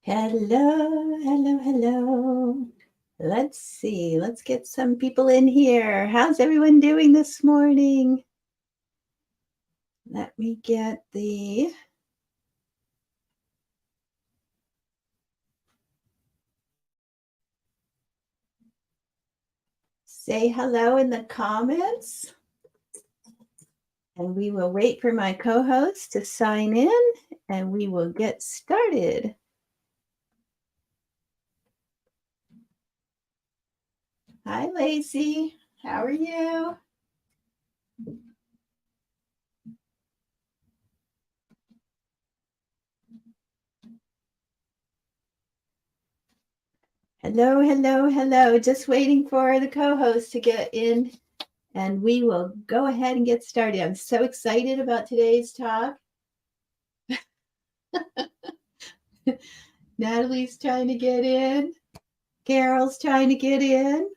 Hello, hello, hello. Let's see. Let's get some people in here. How's everyone doing this morning? Let me get the say hello in the comments. And we will wait for my co-host to sign in and we will get started. Hi, Lacey. How are you? Hello, hello, hello. Just waiting for the co-host to get in and we will go ahead and get started. I'm so excited about today's talk. Natalie's trying to get in. Carol's trying to get in.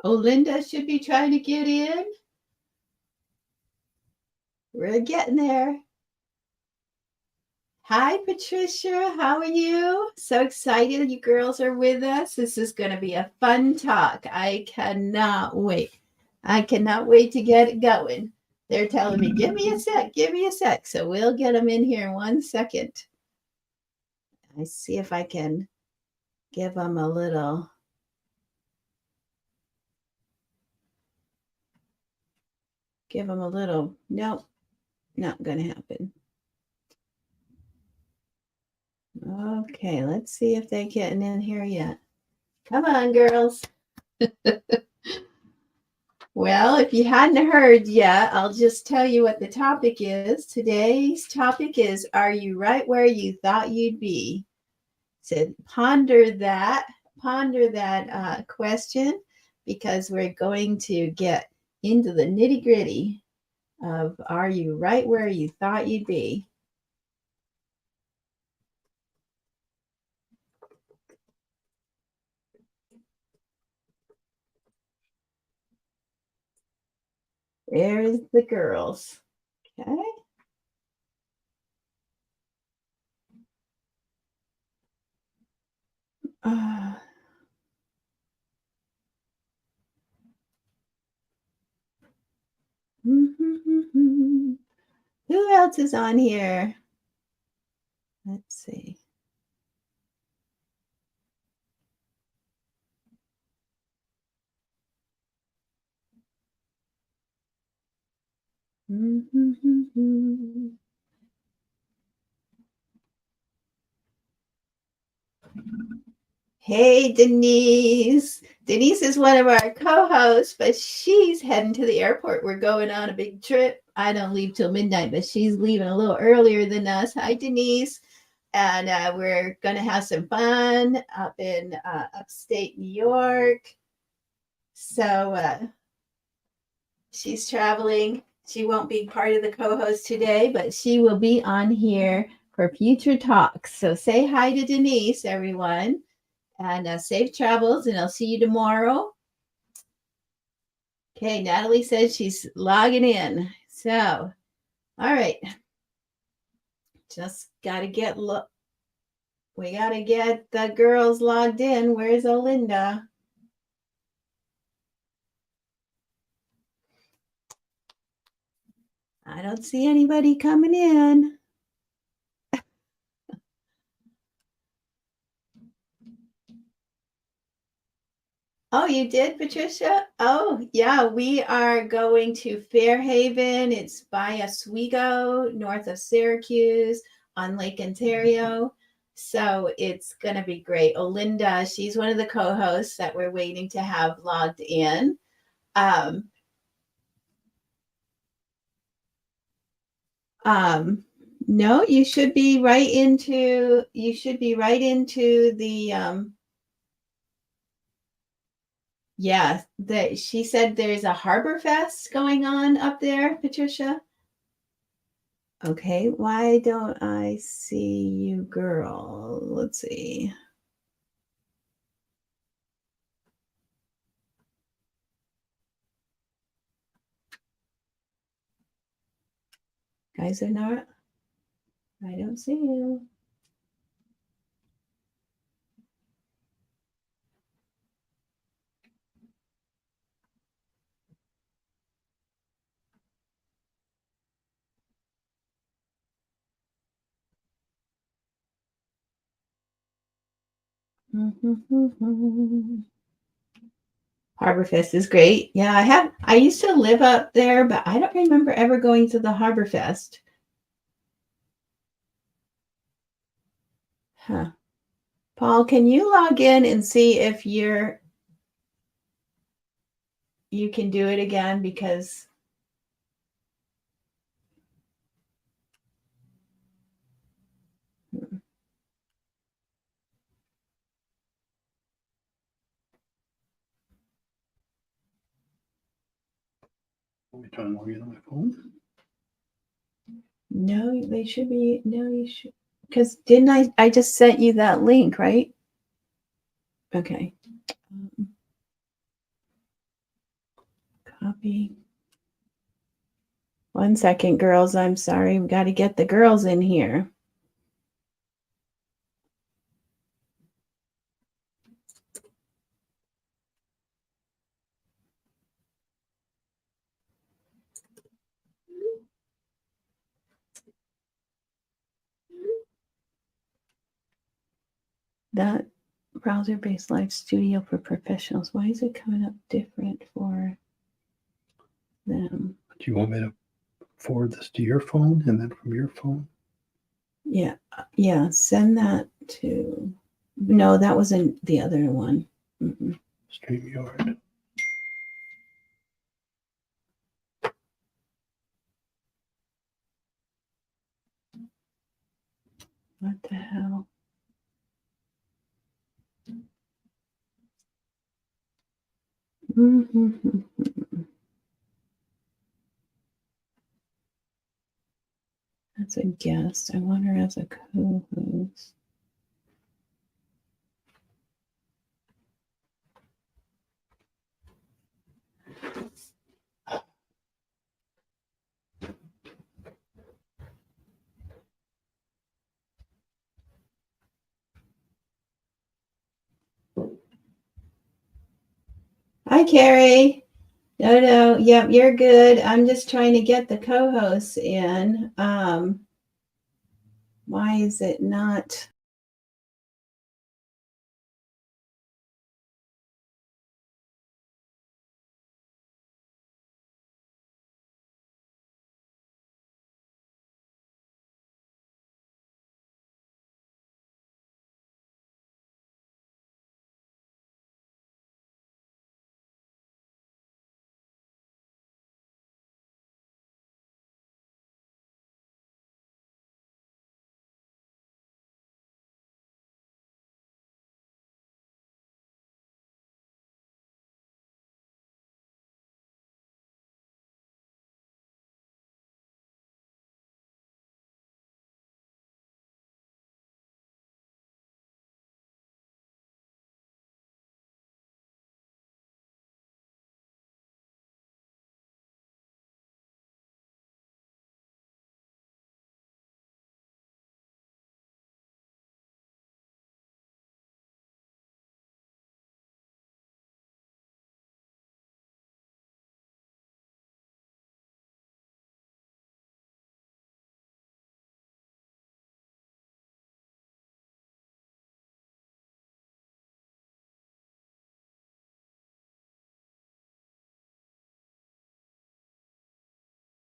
Olinda should be trying to get in. We're getting there. Hi, Patricia. How are you? So excited you girls are with us. This is going to be a fun talk. I cannot wait. I cannot wait to get it going. They're telling me, give me a sec, give me a sec. So we'll get them in here in 1 second. I see if I can give them a little. Give them a little. Nope, not going to happen. Okay, let's see if they're getting in here yet. Come on, girls. Well, if you hadn't heard yet, I'll just tell you what the topic is. Today's topic is, are you right where you thought you'd be? So ponder that question, because we're going to get into the nitty gritty of, are you right where you thought you'd be? There's the girls. Okay. Who else is on here? Let's see. Hey, Denise. Denise is one of our co-hosts, but she's heading to the airport. We're going on a big trip. I don't leave till midnight, but she's leaving a little earlier than us. Hi, Denise. And we're going to have some fun up in upstate New York. So she's traveling. She won't be part of the co-host today, but she will be on here for future talks. So say hi to Denise, everyone. And safe travels, and I'll see you tomorrow. Okay, Natalie says she's logging in. So, all right. Just got to get, we got to get the girls logged in. Where's Olinda? I don't see anybody coming in. Oh, you did, Patricia? Oh, yeah, we are going to Fairhaven. It's by Oswego, north of Syracuse on Lake Ontario. So it's going to be great. Olinda, she's one of the co-hosts that we're waiting to have logged in. No, you should be right into the yeah, she said there's a Harbor Fest going on up there, Patricia. Okay, why don't I see you, girl? Let's see. Guys are not. I don't see you. Harborfest is great. Yeah, I used to live up there, but I don't remember ever going to the Harborfest. Huh. Paul, can you log in and see if you can do it again? Because Let me try and log in on my phone. no, they should be. No, you should. Because didn't I just sent you that link, right? Okay. Copy. 1 second, girls. I'm sorry. We got to get the girls in here. That browser-based live studio for professionals. Why is it coming up different for them? Do you want me to forward this to your phone and then from your phone? Yeah, yeah. Send that to. No, that wasn't the other one. Mm-mm. StreamYard. What the hell? Mm-hmm. That's a guest. I want her as a co-host. Hi, Carrie. No. Yep, you're good. I'm just trying to get the co-hosts in. Why is it not?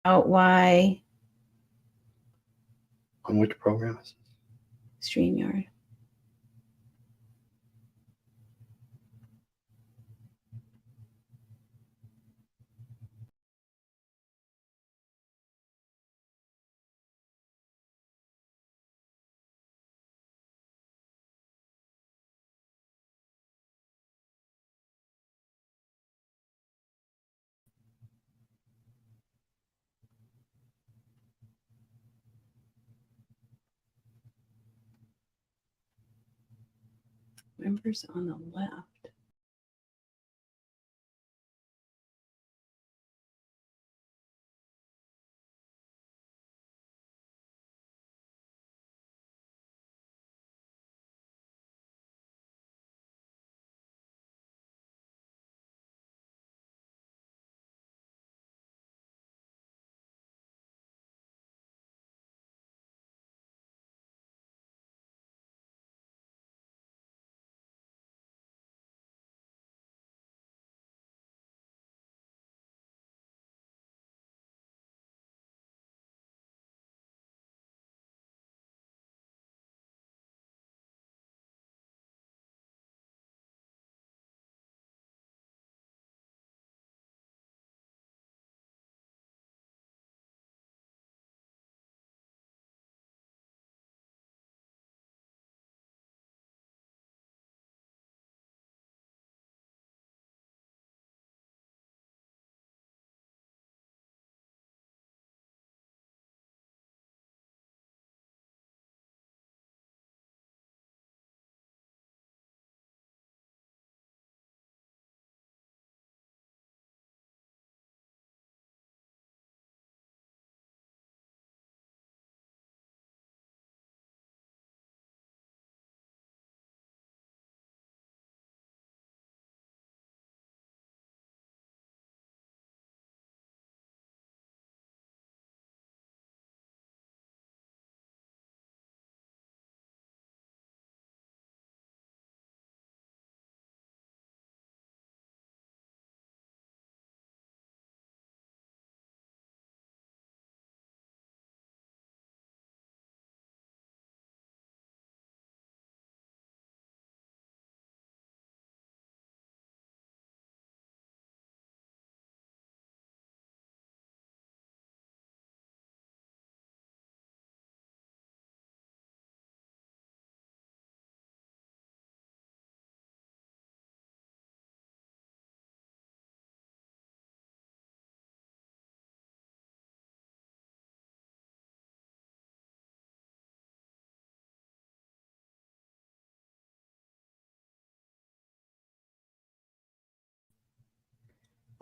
Out why On which program is this? StreamYard. Members on the left.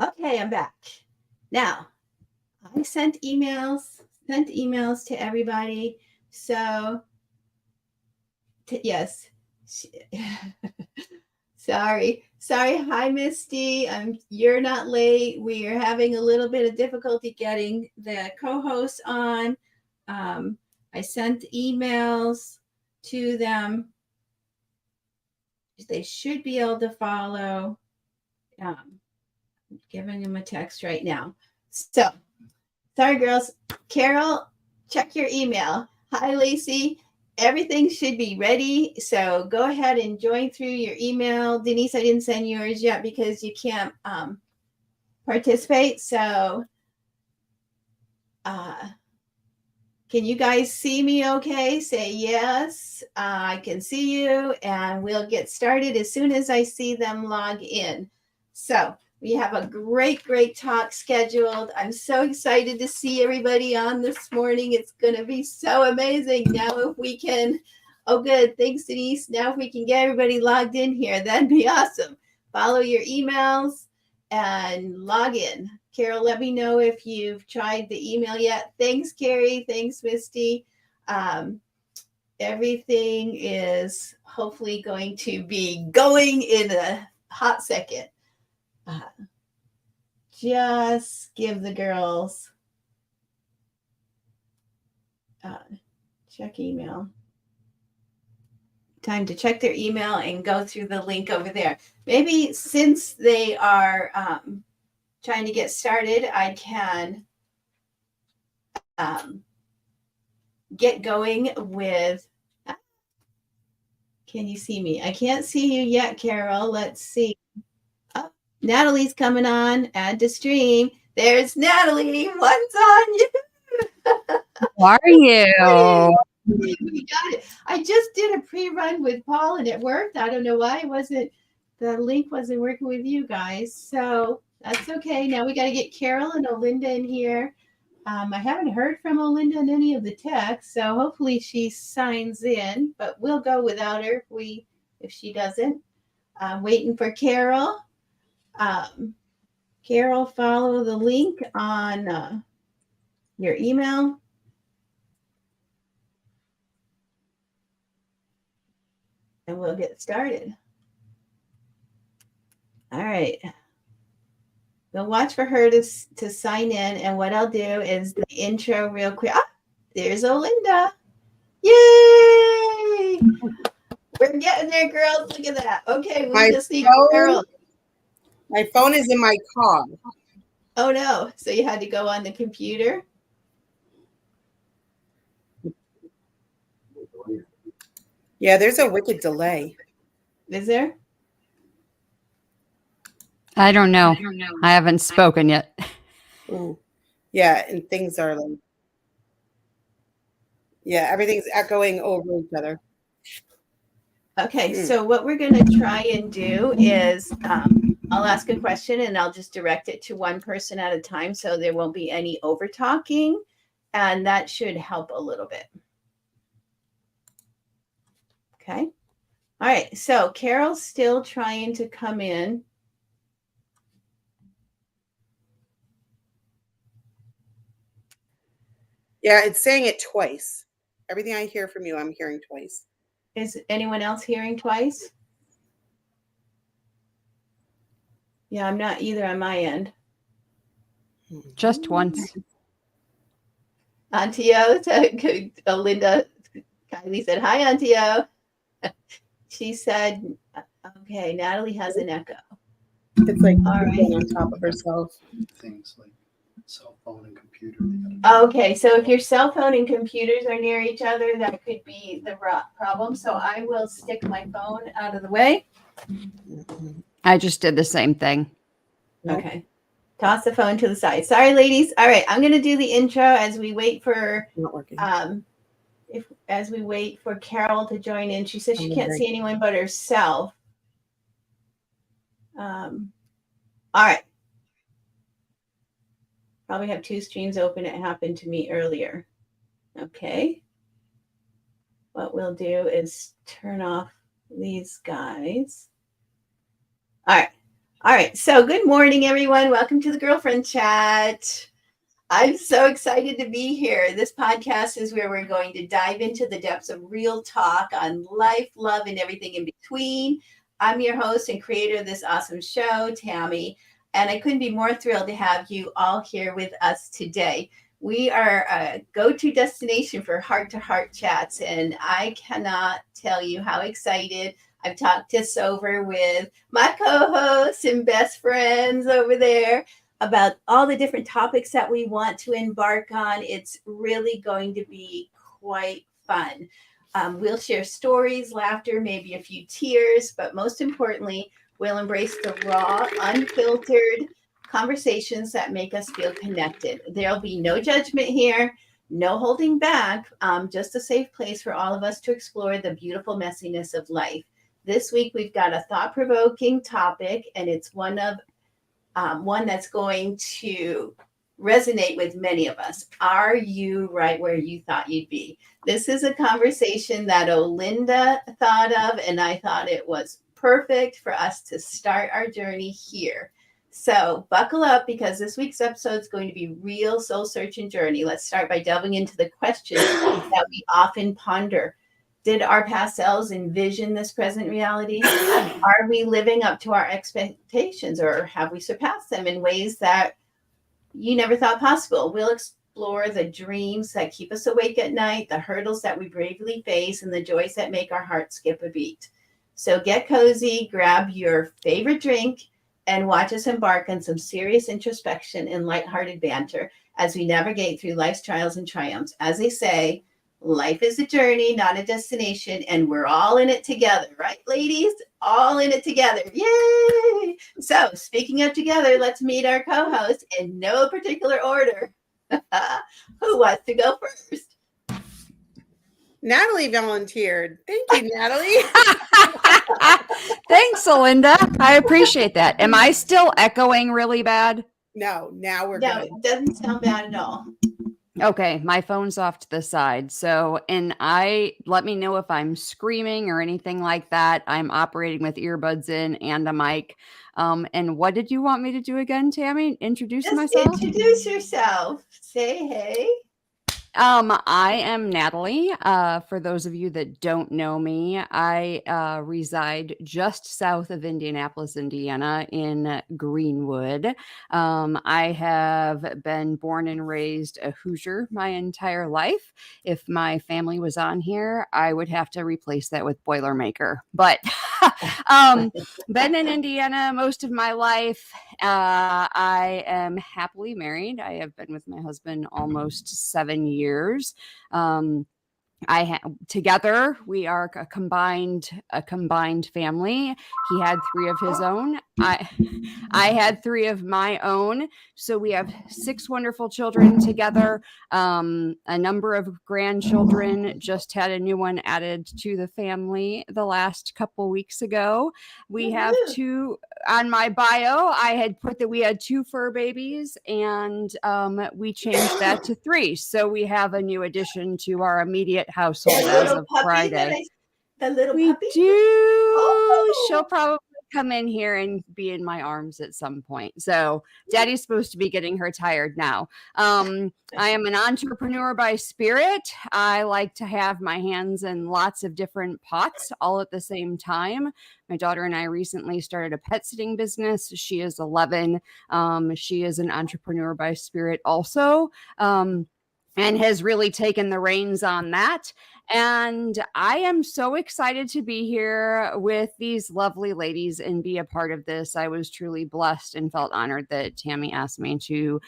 Okay, I'm back. Now, I sent emails to everybody. So, yes. Sorry. Hi, Misty. You're not late. We are having a little bit of difficulty getting the co-host on. I sent emails to them. They should be able to follow. I'm giving them a text right now. So, sorry, girls. Carol, check your email. Hi, Lacey. Everything should be ready. So go ahead and join through your email. Denise, I didn't send yours yet because you can't participate. So can you guys see me okay? Say yes. I can see you, and we'll get started as soon as I see them log in. So we have a great talk scheduled. I'm so excited to see everybody on this morning. It's going to be so amazing. Now, if we can, oh, good. Thanks, Denise. Now, if we can get everybody logged in here, that'd be awesome. Follow your emails and log in. Carol, let me know if you've tried the email yet. Thanks, Carrie. Thanks, Misty. Everything is hopefully going to be going in a hot second. Just give the girls check email. Time to check their email and go through the link over there. Maybe since they are trying to get started, I can get going with. Can you see me? I can't see you yet, Carol. Let's see. Oh, Natalie's coming on. Add to stream. There's Natalie. What's on you? How are you? We got it. I just did a pre-run with Paul and it worked. I don't know why the link wasn't working with you guys. So that's okay. Now we got to get Carol and Olinda in here. I haven't heard from Olinda in any of the texts, so hopefully she signs in, but we'll go without her if she doesn't. I'm waiting for Carol. Carol, follow the link on your email. And we'll get started. All right. We'll watch for her to sign in. And what I'll do is the intro real quick. Ah, there's Olinda. Yay! We're getting there, girls. Look at that. Okay, we just need Carol. My phone is in my car. Oh, no. So you had to go on the computer? Yeah, there's a wicked delay. Is there? I don't know. I haven't spoken yet. Ooh. Yeah, and things are like, yeah, everything's echoing over each other. Okay, so what we're going to try and do is I'll ask a question and I'll just direct it to one person at a time so there won't be any over talking, and that should help a little bit. Okay. All right, so Carol's still trying to come in. Yeah, it's saying it twice. Everything I hear from you, I'm hearing twice. Is anyone else hearing twice? Yeah, I'm not either on my end. Just once. Auntie O, Linda, Kylie said, hi, Auntie O. She said, okay, Natalie has an echo. It's like all right. on top of herself. Things like cell phone and computer. Okay, so if your cell phone and computers are near each other, that could be the problem. So I will stick my phone out of the way. I just did the same thing. Okay. Toss the phone to the side. Sorry, ladies. All right, I'm going to do the intro as we wait for Not working. as we wait for Carol to join in. She says she can't see anyone but herself. All right. Probably have two streams open. It happened to me earlier. Okay. What we'll do is turn off these guys. All right. All right. So, good morning, everyone. Welcome to the Girlfriend Chat. I'm so excited to be here. This podcast is where we're going to dive into the depths of real talk on life, love, and everything in between. I'm your host and creator of this awesome show, Tammy, and I couldn't be more thrilled to have you all here with us today. We are a go to destination for heart to heart chats, and I cannot tell you how excited I've talked this over with my co hosts and best friends over there about all the different topics that we want to embark on. It's really going to be quite fun. We'll share stories, laughter, maybe a few tears, but most importantly, we'll embrace the raw, unfiltered conversations that make us feel connected. There'll be no judgment here, no holding back, just a safe place for all of us to explore the beautiful messiness of life. This week, we've got a thought provoking topic, and it's one that's going to resonate with many of us. Are you right where you thought you'd be? This is a conversation that Olinda thought of, and I thought it was perfect for us to start our journey here. So buckle up because this week's episode is going to be real soul searching journey. Let's start by delving into the questions that we often ponder. Did our past selves envision this present reality? Are we living up to our expectations, or have we surpassed them in ways that you never thought possible? We'll explore the dreams that keep us awake at night, the hurdles that we bravely face, and the joys that make our hearts skip a beat. So get cozy, grab your favorite drink, and watch us embark on some serious introspection and lighthearted banter as we navigate through life's trials and triumphs. As they say, life is a journey, not a destination, and we're all in it together, right, ladies? All in it together. Yay! So, speaking of together, let's meet our co host in no particular order. Who wants to go first? Natalie volunteered. Thank you, Natalie. Thanks, Olinda. I appreciate that. Am I still echoing really bad? No, now we're No, good. it doesn't sound bad at all. Okay, my phone's off to the side. So, and let me know if I'm screaming or anything like that. I'm operating with earbuds in and a mic. And what did you want me to do again, Tammy? Introduce Just myself? introduce yourself. Say hey. I am Natalie. For those of you that don't know me, I reside just south of Indianapolis, Indiana, in Greenwood. I have been born and raised a Hoosier my entire life. If my family was on here, I would have to replace that with Boilermaker. But been in Indiana most of my life. I am happily married. I have been with my husband almost 7 years. Together we are a combined family. He had 3 of his own. I had 3 of my own. So we have 6 wonderful children together. A number of grandchildren. Just had a new one added to the family the last couple weeks ago. We have 2 on my bio. I had put that we had 2 fur babies, and we changed that to 3. So we have a new addition to our immediate household as of Friday. The little We puppy? do. Oh. She'll probably come in here and be in my arms at some point. So Daddy's supposed to be getting her tired now. I am an entrepreneur by spirit. I like to have my hands in lots of different pots all at the same time. My daughter and I recently started a pet sitting business. She is 11. She is an entrepreneur by spirit also. And has really taken the reins on that. And I am so excited to be here with these lovely ladies and be a part of this. I was truly blessed and felt honored that Tammy asked me to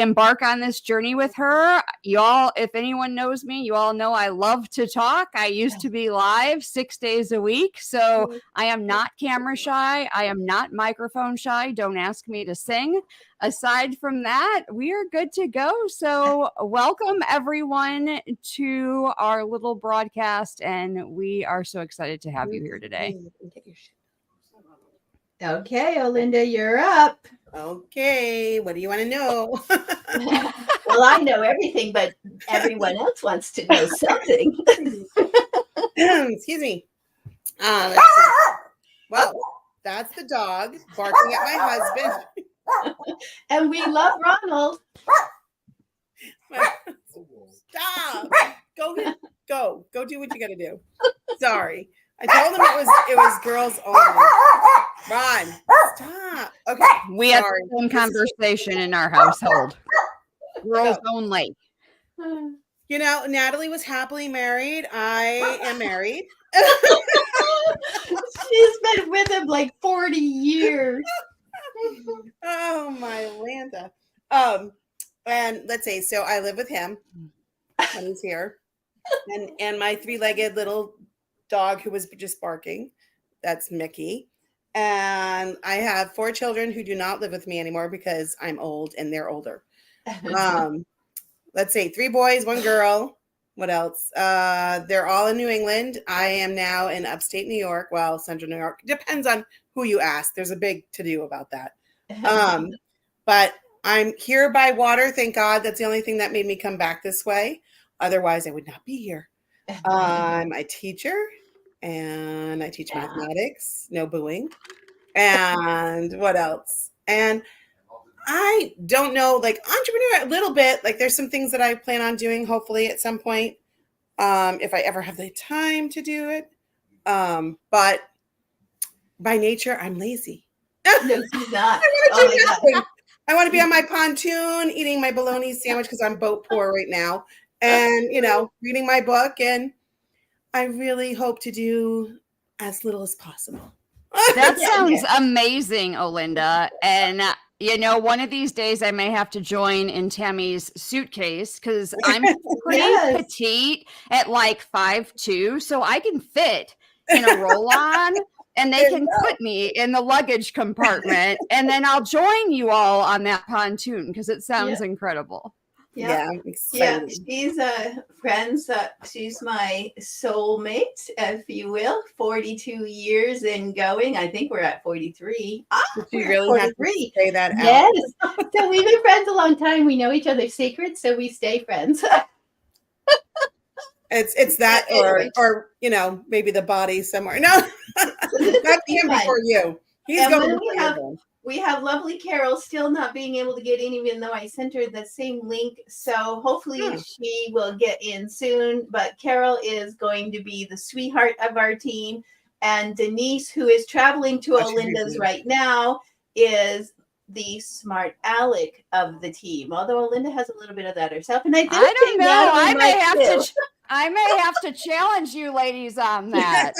embark on this journey with her. Y'all, if anyone knows me, you all know I love to talk. I used to be live 6 days a week. So I am not camera shy. I am not microphone shy. Don't ask me to sing. Aside from that, we are good to go. So welcome everyone to our little broadcast, and we are so excited to have you here today. Okay, Olinda, you're up. Okay, what do you want to know? Well, I know everything, but everyone else wants to know something. Excuse me. Let's see. Well, That's the dog barking at my husband. And we love Ronald. Stop. Go do what you gotta do. Sorry. I told him it was girls only. Ron, stop. Okay. We had sorry. the same conversation in our household. Girls So, only. you know, Natalie was happily married. I am married. She's been with him like 40 years. Oh my Lanta. And let's see, so I live with him when he's here. And my three-legged little dog who was just barking. That's Mickey. And I have 4 children who do not live with me anymore because I'm old and they're older. Let's see, 3 boys, 1 girl. What else? They're all in New England. I am now in upstate New York. Well, central New York. Depends on who you ask. There's a big to-do about that. But I'm here by water. Thank God. That's the only thing that made me come back this way. Otherwise, I would not be here. I'm a teacher and I teach mathematics. No booing. And what else? And I don't know, like entrepreneur a little bit. Like there's some things that I plan on doing, hopefully at some point, if I ever have the time to do it. But by nature, I'm lazy. No, she's not. I want to be on my pontoon eating my bologna sandwich because I'm boat poor right now, and reading my book. And I really hope to do as little as possible. That sounds amazing, Olinda. And one of these days I may have to join in Tammy's suitcase because I'm pretty petite at like 5'2", so I can fit in a roll-on. And they can put me in the luggage compartment, and then I'll join you all on that pontoon because it sounds incredible. Yeah, I'm excited. She's friends. She's my soulmate, if you will. 42 years in going. I think we're at 43. You really have to say that out. Yes. So we've been friends a long time. We know each other's secrets, so we stay friends. It's that or maybe the body somewhere. No, that's him before you. He's going we have lovely Carol still not being able to get in, even though I sent her the same link. So hopefully she will get in soon. But Carol is going to be the sweetheart of our team. And Denise, who is traveling to Olinda's right now, is the smart aleck of the team. Although Olinda has a little bit of that herself. And I don't know. I may have to challenge you ladies on that.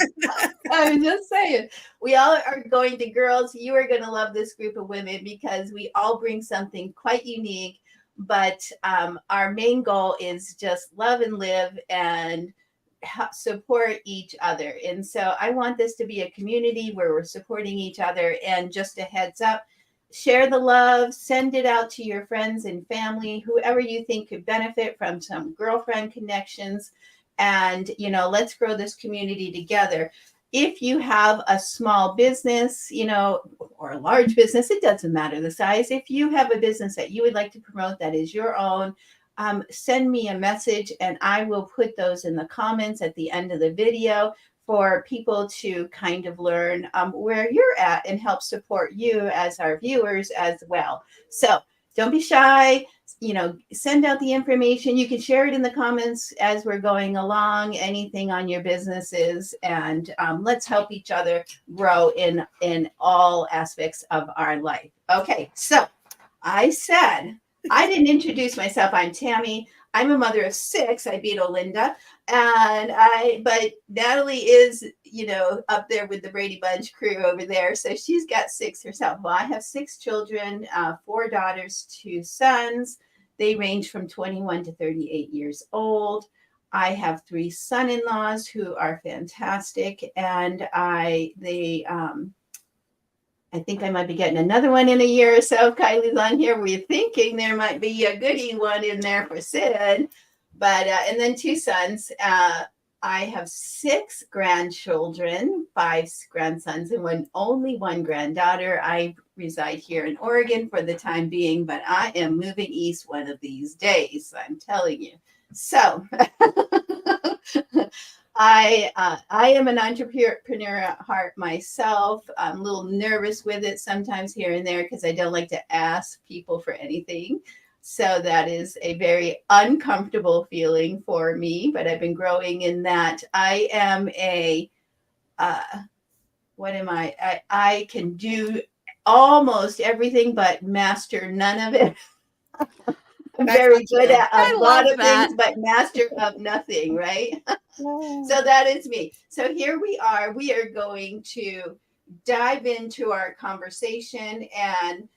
I'm just saying. We all are going to girls. You are going to love this group of women because we all bring something quite unique. But our main goal is just love and live and support each other. And so I want this to be a community where we're supporting each other. And just a heads up, share the love, send it out to your friends and family, whoever you think could benefit from some girlfriend connections. And, let's grow this community together. If you have a small business, or a large business, it doesn't matter the size. If you have a business that you would like to promote that is your own, send me a message and I will put those in the comments at the end of the video for people to kind of learn where you're at and help support you as our viewers as well. So don't be shy, send out the information. You can share it in the comments as we're going along, anything on your businesses, and let's help each other grow in all aspects of our life. Okay, so I said, I didn't introduce myself. I'm Tammy. I'm a mother of 6. I beat Olinda. But Natalie is, up there with the Brady Bunch crew over there. So she's got 6 herself. Well, I have 6 children, 4 daughters, 2 sons. They range from 21 to 38 years old. I have 3 son-in-laws who are fantastic. And I think I might be getting another one in a year or so. Kylie's on here. We're thinking there might be a goodie one in there for Sid. But, and then 2 sons. I have 6 grandchildren, 5 grandsons, and only 1 granddaughter. I reside here in Oregon for the time being, but I am moving east one of these days. I'm telling you. So I am an entrepreneur at heart myself. I'm a little nervous with it sometimes here and there because I don't like to ask people for anything. So that is a very uncomfortable feeling for me, but I've been growing in that. I am a what am I? I can do almost everything but master none of it. I'm That's very not good true. at I a lot love of that. things, but master of nothing, right? So that is me. So here we are. We are going to dive into our conversation. And,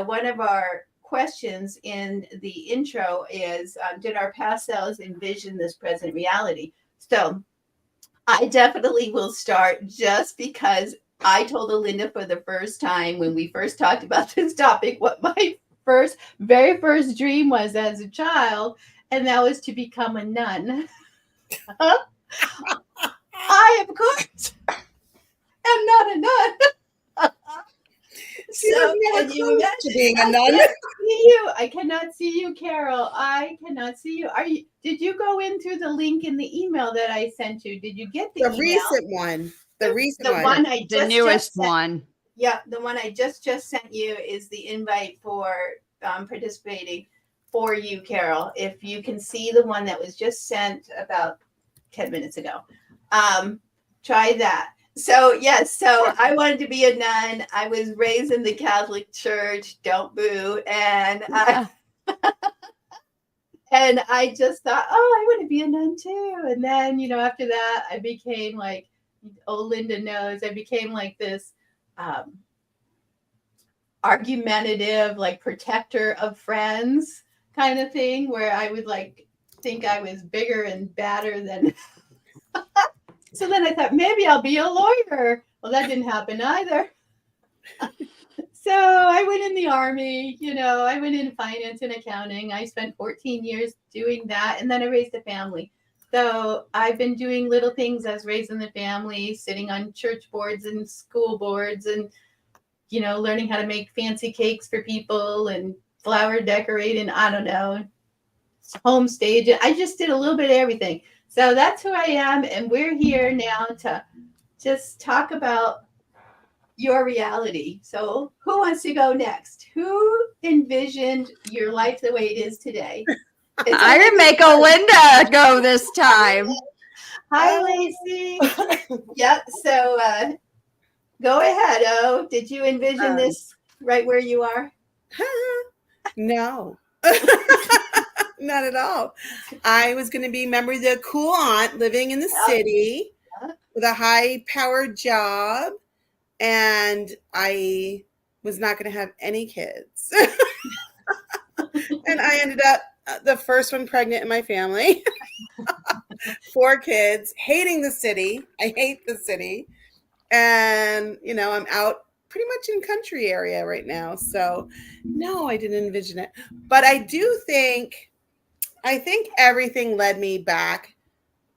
one of our questions in the intro is did our past selves envision this present reality? So I definitely will start just because I told Alinda for the first time when we first talked about this topic what my very first dream was as a child, and that was to become a nun. I, of course, am not a nun. She was So never can you close imagine? to being a I nun. can't see you. I cannot see you, Carol. I cannot see you. Are you? Did you go in through the link in the email that I sent you? Did you get the The email? recent one. The recent The one. one I The just newest sent. one. Yeah, the one I just sent you is the invite for participating for you, Carol. If you can see the one that was just sent about 10 minutes ago, try that. So yes, so I wanted to be a nun. I was raised in the Catholic Church. Don't boo. And I just thought, oh, I want to be a nun too. And then, after that, I became like, Linda knows, I became like this argumentative, like protector of friends kind of thing, where I would like think I was bigger and badder than. So then I thought maybe I'll be a lawyer. Well, that didn't happen either. So I went in the army, I went in finance and accounting. I spent 14 years doing that. And then I raised a family. So I've been doing little things as raising the family, sitting on church boards and school boards and, learning how to make fancy cakes for people and flower decorating. I don't know, home stage. I just did a little bit of everything. So that's who I am. And we're here now to just talk about your reality. So who wants to go next? Who envisioned your life the way it is today? I didn't make Alinda go this time. Hi, Lacey. Yep. So go ahead. Oh, did you envision this right where you are? No. Not at all. I was going to be, remember, the cool aunt living in the city with a high-powered job, and I was not going to have any kids. And I ended up the first one pregnant in my family. 4 kids, hating the city. I hate the city. And, I'm out pretty much in country area right now. So no, I didn't envision it. But I think everything led me back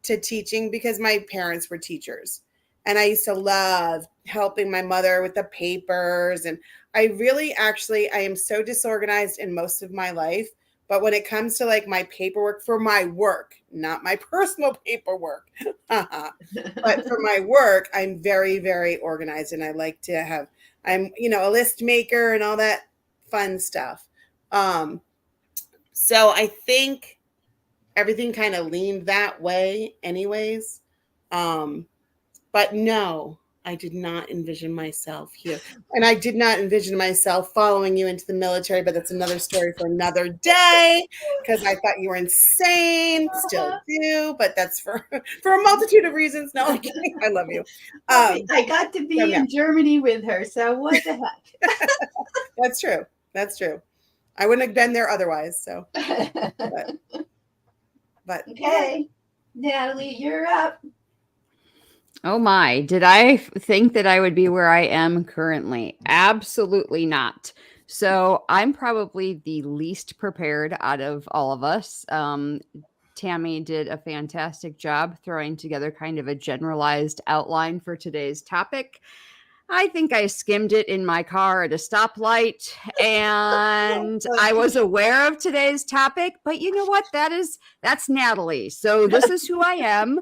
to teaching because my parents were teachers. And I used to love helping my mother with the papers. And I am so disorganized in most of my life. But when it comes to like my paperwork for my work, not my personal paperwork, but for my work, I'm very, very organized. And I like to have, I'm, a list maker and all that fun stuff. So I think everything kind of leaned that way anyways. But no, I did not envision myself here. And I did not envision myself following you into the military, but that's another story for another day because I thought you were insane, still do, but that's for a multitude of reasons. No, I'm kidding. I love you. I got to be in Germany with her, so what the heck? That's true. That's true. I wouldn't have been there otherwise, so. But okay, Natalie, you're up. Oh my, did I think that I would be where I am currently? Absolutely not. So I'm probably the least prepared out of all of us. Tammy did a fantastic job throwing together kind of a generalized outline for today's topic. I think I skimmed it in my car at a stoplight and I was aware of today's topic, but you know what? That's Natalie. So this is who I am.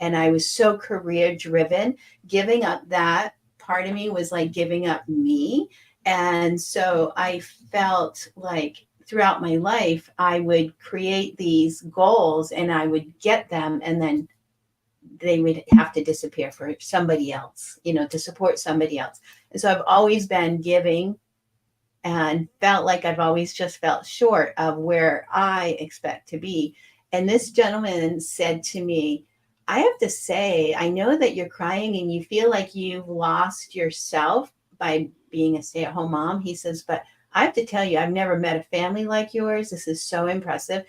and I was so career driven. Giving up that part of me was like giving up me. And so I felt like throughout my life, I would create these goals and I would get them, and then they would have to disappear for somebody else, to support somebody else. And so I've always been giving and felt like I've always just felt short of where I expect to be. And this gentleman said to me, I have to say, I know that you're crying and you feel like you've lost yourself by being a stay-at-home mom. He says, but I have to tell you, I've never met a family like yours. This is so impressive.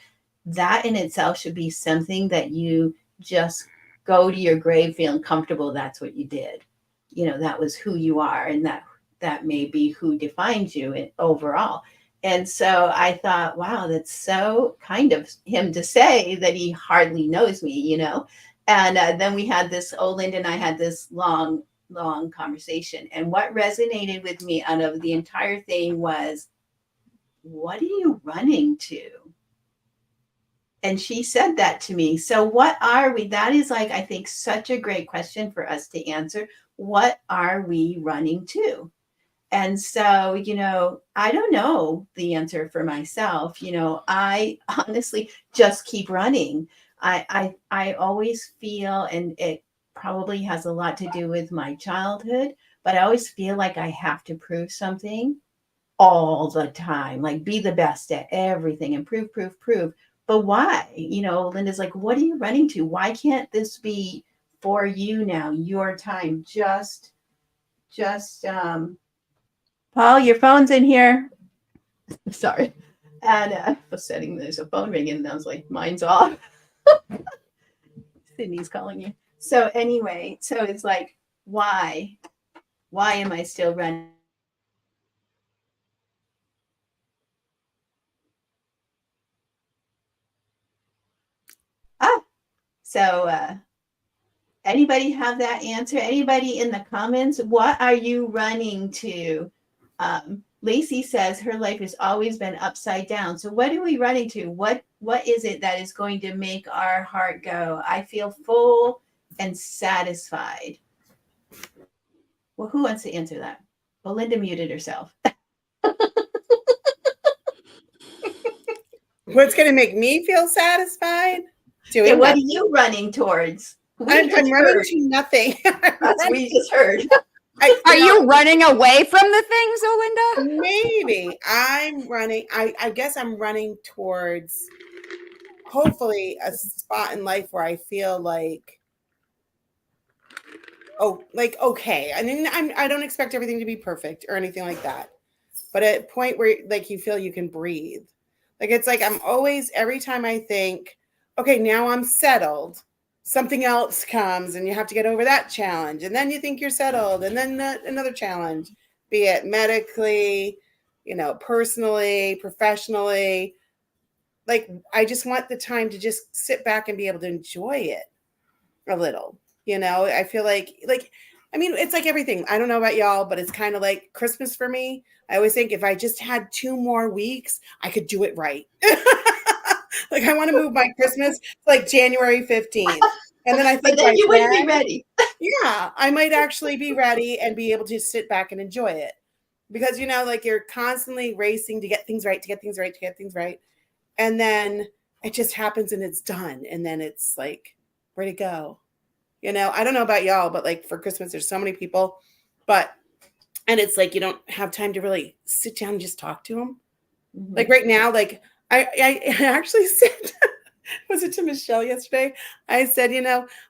That in itself should be something that you just go to your grave feeling comfortable. That's what you did. That was who you are, and that may be who defines you overall. And so I thought, wow, that's so kind of him to say that he hardly knows me, And then we had this, Linda and I had this long conversation. And what resonated with me out of the entire thing was, what are you running to? And she said that to me. So what are we? That is like, I think, such a great question for us to answer. What are we running to? And so, I don't know the answer for myself. I honestly just keep running. I always feel, and it probably has a lot to do with my childhood, but I always feel like I have to prove something all the time, like be the best at everything and prove. But why? Linda's like, what are you running to? Why can't this be for you now, your time? Just, Paul, your phone's in here. Sorry. And I was setting, there's a phone ringing, and I was like, mine's off. Sydney's calling you. So anyway, so it's like, why am I still running? So anybody have that answer? Anybody in the comments? What are you running to? Lacey says her life has always been upside down. So what are we running to? What is it that is going to make our heart go, I feel full and satisfied? Well, who wants to answer that? Well, Linda muted herself. What's going to make me feel satisfied? Yeah, what are you running towards? I'm running to nothing. That's what we just heard. Are you running away from the things, Olinda? Maybe. I'm running. I guess I'm running towards hopefully a spot in life where I feel like, okay. I mean, I don't expect everything to be perfect or anything like that. But at a point where like you feel you can breathe. Like it's like I'm always, every time I think, okay, now I'm settled, something else comes and you have to get over that challenge. And then you think you're settled. And then another challenge, be it medically, personally, professionally. Like, I just want the time to just sit back and be able to enjoy it a little. I feel like, I mean, it's like everything. I don't know about y'all, but it's kind of like Christmas for me. I always think if I just had 2 more weeks, I could do it right. Like I want to move my Christmas to like January 15th. And then I think, but then you wouldn't be ready. Yeah, I might actually be ready and be able to sit back and enjoy it. Because, like you're constantly racing to get things right. And then it just happens and it's done. And then it's like, where'd it go? I don't know about y'all, but like for Christmas, there's so many people, and it's like, you don't have time to really sit down and just talk to them. Mm-hmm. Like right now, like I actually said, was it to Michelle yesterday? I said,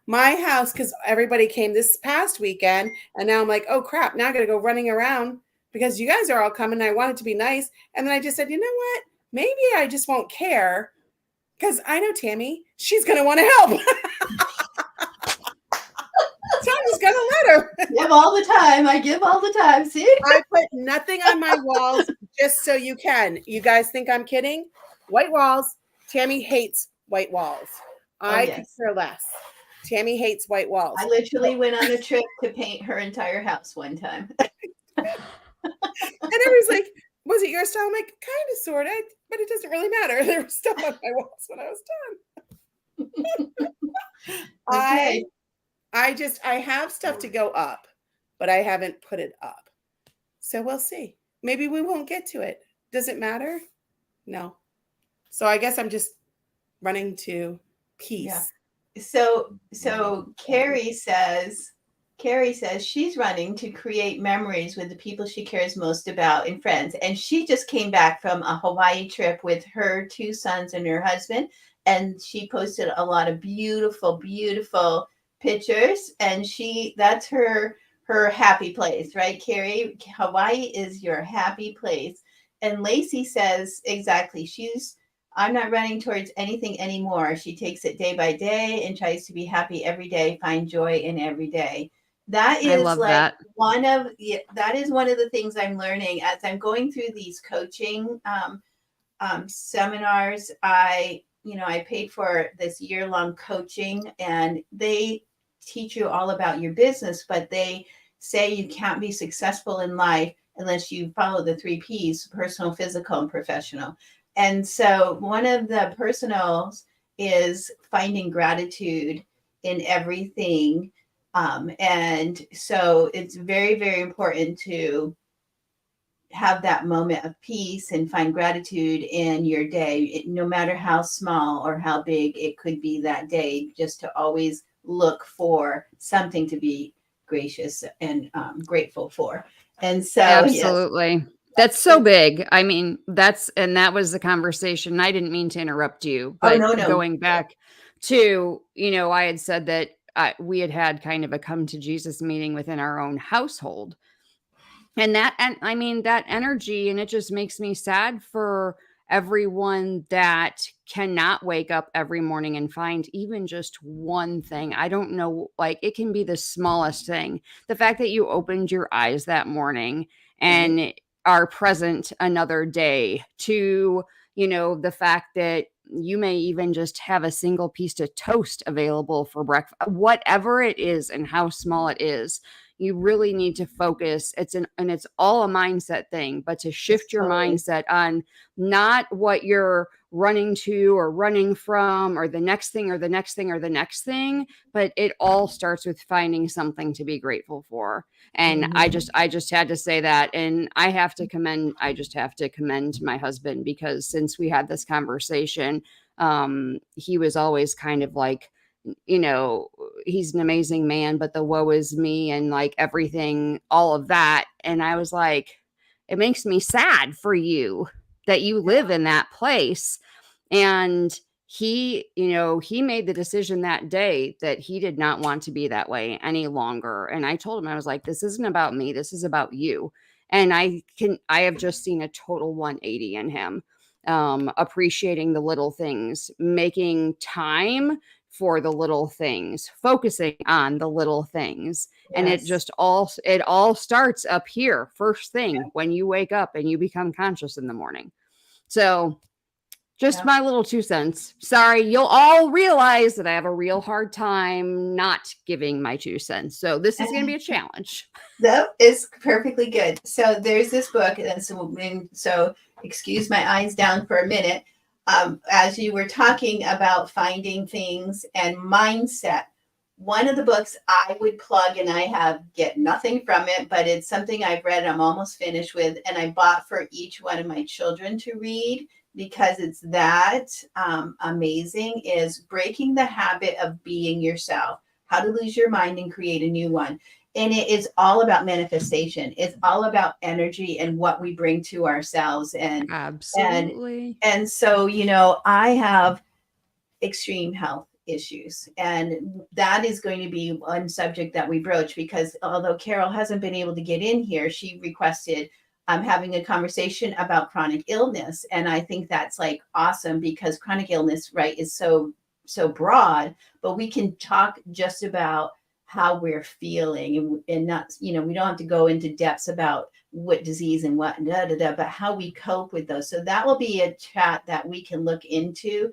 my house, because everybody came this past weekend, and now I'm like, oh crap, now I got to go running around because you guys are all coming. And I want it to be nice. And then I just said, you know what? Maybe I just won't care because I know Tammy, she's going to want to help. So I'm just going to let her. Give all the time. I give all the time. See? I put nothing on my walls just so you can. You guys think I'm kidding? White walls. Tammy hates white walls. I could care less. Tammy hates white walls. I literally went on a trip to paint her entire house one time. And everyone's like, was it your style? I'm like, kind of, sort of, but it doesn't really matter. There was stuff on my walls when I was done. Okay. I have stuff to go up, but I haven't put it up. So we'll see. Maybe we won't get to it. Does it matter? No. So I guess I'm just running to peace. Yeah. So Carrie says she's running to create memories with the people she cares most about and friends. And she just came back from a Hawaii trip with her 2 sons and her husband. And she posted a lot of beautiful, beautiful pictures. And that's her happy place, right, Carrie? Hawaii is your happy place. And Lacey says exactly. I'm not running towards anything anymore. She takes it day by day and tries to be happy every day, find joy in every day. That I is love like that. that is one of the things I'm learning as I'm going through these coaching seminars. I paid for this year-long coaching, and they teach you all about your business, but they say you can't be successful in life unless you follow the 3 Ps: personal, physical, and professional. And so one of the personals is finding gratitude in everything. And so it's very, very important to have that moment of peace and find gratitude in your day, no matter how small or how big it could be that day, just to always look for something to be gracious and grateful for. And so, yes. Absolutely. That's so big. I mean, that was the conversation. I didn't mean to interrupt you, Oh, but no. going back to, I had said that we had kind of a come to Jesus meeting within our own household. And I mean, that energy, and it just makes me sad for everyone that cannot wake up every morning and find even just one thing. I don't know, like it can be the smallest thing. The fact that you opened your eyes that morning and are present another day, to, the fact that you may even just have a single piece of toast available for breakfast, whatever it is and how small it is. You really need to focus. And it's all a mindset thing, but to shift your mindset on not what you're running to or running from or the next thing or the next thing or the next thing, but it all starts with finding something to be grateful for. And I just had to say that. And I just have to commend my husband, because since we had this conversation, he was always kind of like, he's an amazing man, but the woe is me and like everything, all of that. And I was like, it makes me sad for you that you live in that place. And he made the decision that day that he did not want to be that way any longer. And I told him, I was like, this isn't about me. This is about you. And I have just seen a total 180 in him, appreciating the little things, making time for the little things, focusing on the little things. Yes. And it all starts up here first thing when you wake up and you become conscious in the morning. So just my little 2 cents. Sorry, you'll all realize that I have a real hard time not giving my 2 cents. So this is going to be a challenge. That is perfectly good. So there's this book, and so excuse my eyes down for a minute. As you were talking about finding things and mindset, one of the books I would plug, and I get nothing from it, but it's something I've read, I'm almost finished with, and I bought for each one of my children to read because it's that amazing, is Breaking the Habit of Being Yourself: How to Lose Your Mind and Create a New One. And it is all about manifestation. It's all about energy and what we bring to ourselves. And absolutely. And so, I have extreme health issues, and that is going to be one subject that we broach, because although Carol hasn't been able to get in here, she requested having a conversation about chronic illness. And I think that's like awesome, because chronic illness, right, is so broad, but we can talk just about how we're feeling, and not, we don't have to go into depths about what disease and what, but how we cope with those. So that will be a chat that we can look into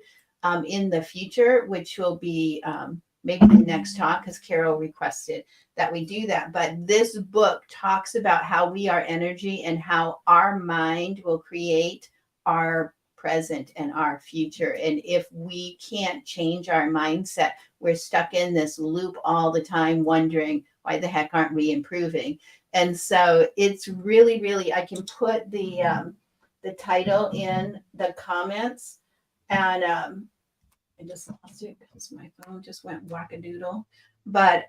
in the future, which will be maybe the next talk, because Carol requested that we do that. But this book talks about how we are energy and how our mind will create our present and our future. And if we can't change our mindset, we're stuck in this loop all the time, wondering why the heck aren't we improving? And so it's really, really, I can put the title in the comments, and I just lost it because my phone just went wackadoodle. But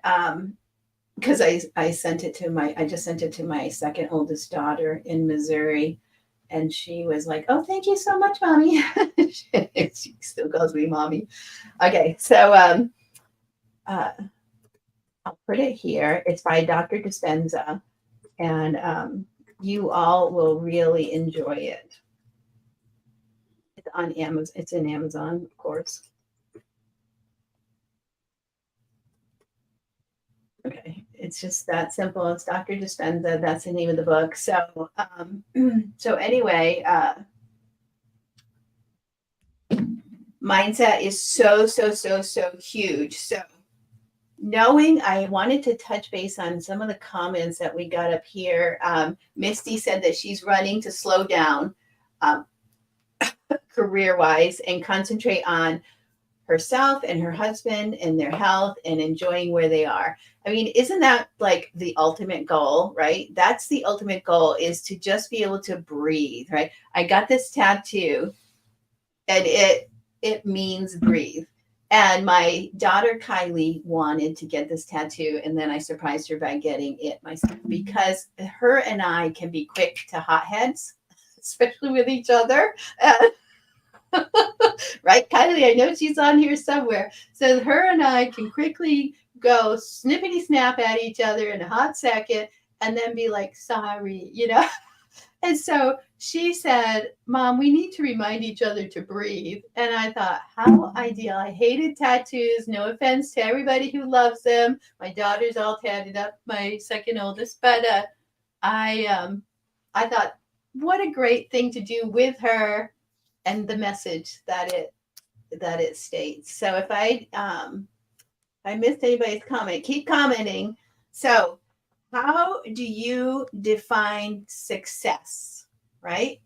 because I sent it to I just sent it to my second oldest daughter in Missouri, and she was like, "Oh, thank you so much, mommy." She still calls me mommy. Okay, so I'll put it here. It's by Dr. Dispenza, and you all will really enjoy it. It's on Amazon. It's in Amazon, of course. Okay, it's just that simple. It's Dr. Dispenza. That's the name of the book. So, so anyway, mindset is so huge. So, knowing, I wanted to touch base on some of the comments that we got up here. Misty said that she's running to slow down career-wise and concentrate on herself and her husband and their health and enjoying where they are. I mean, isn't that like the ultimate goal, right? That's the ultimate goal, is to just be able to breathe, right? I got this tattoo and it means breathe. And my daughter Kylie wanted to get this tattoo, and then I surprised her by getting it myself, because her and I can be quick to hotheads, especially with each other. Right, Kylie? I know she's on here somewhere. So her and I can quickly go snippity snap at each other in a hot second, and then be like, sorry, you know? And so she said, Mom, we need to remind each other to breathe. And I thought, how ideal. I hated tattoos. No offense to everybody who loves them. My daughter's all tatted up, my second oldest. But I thought, what a great thing to do with her and the message that it states. So if I missed anybody's comment, keep commenting. So how do you define success, right?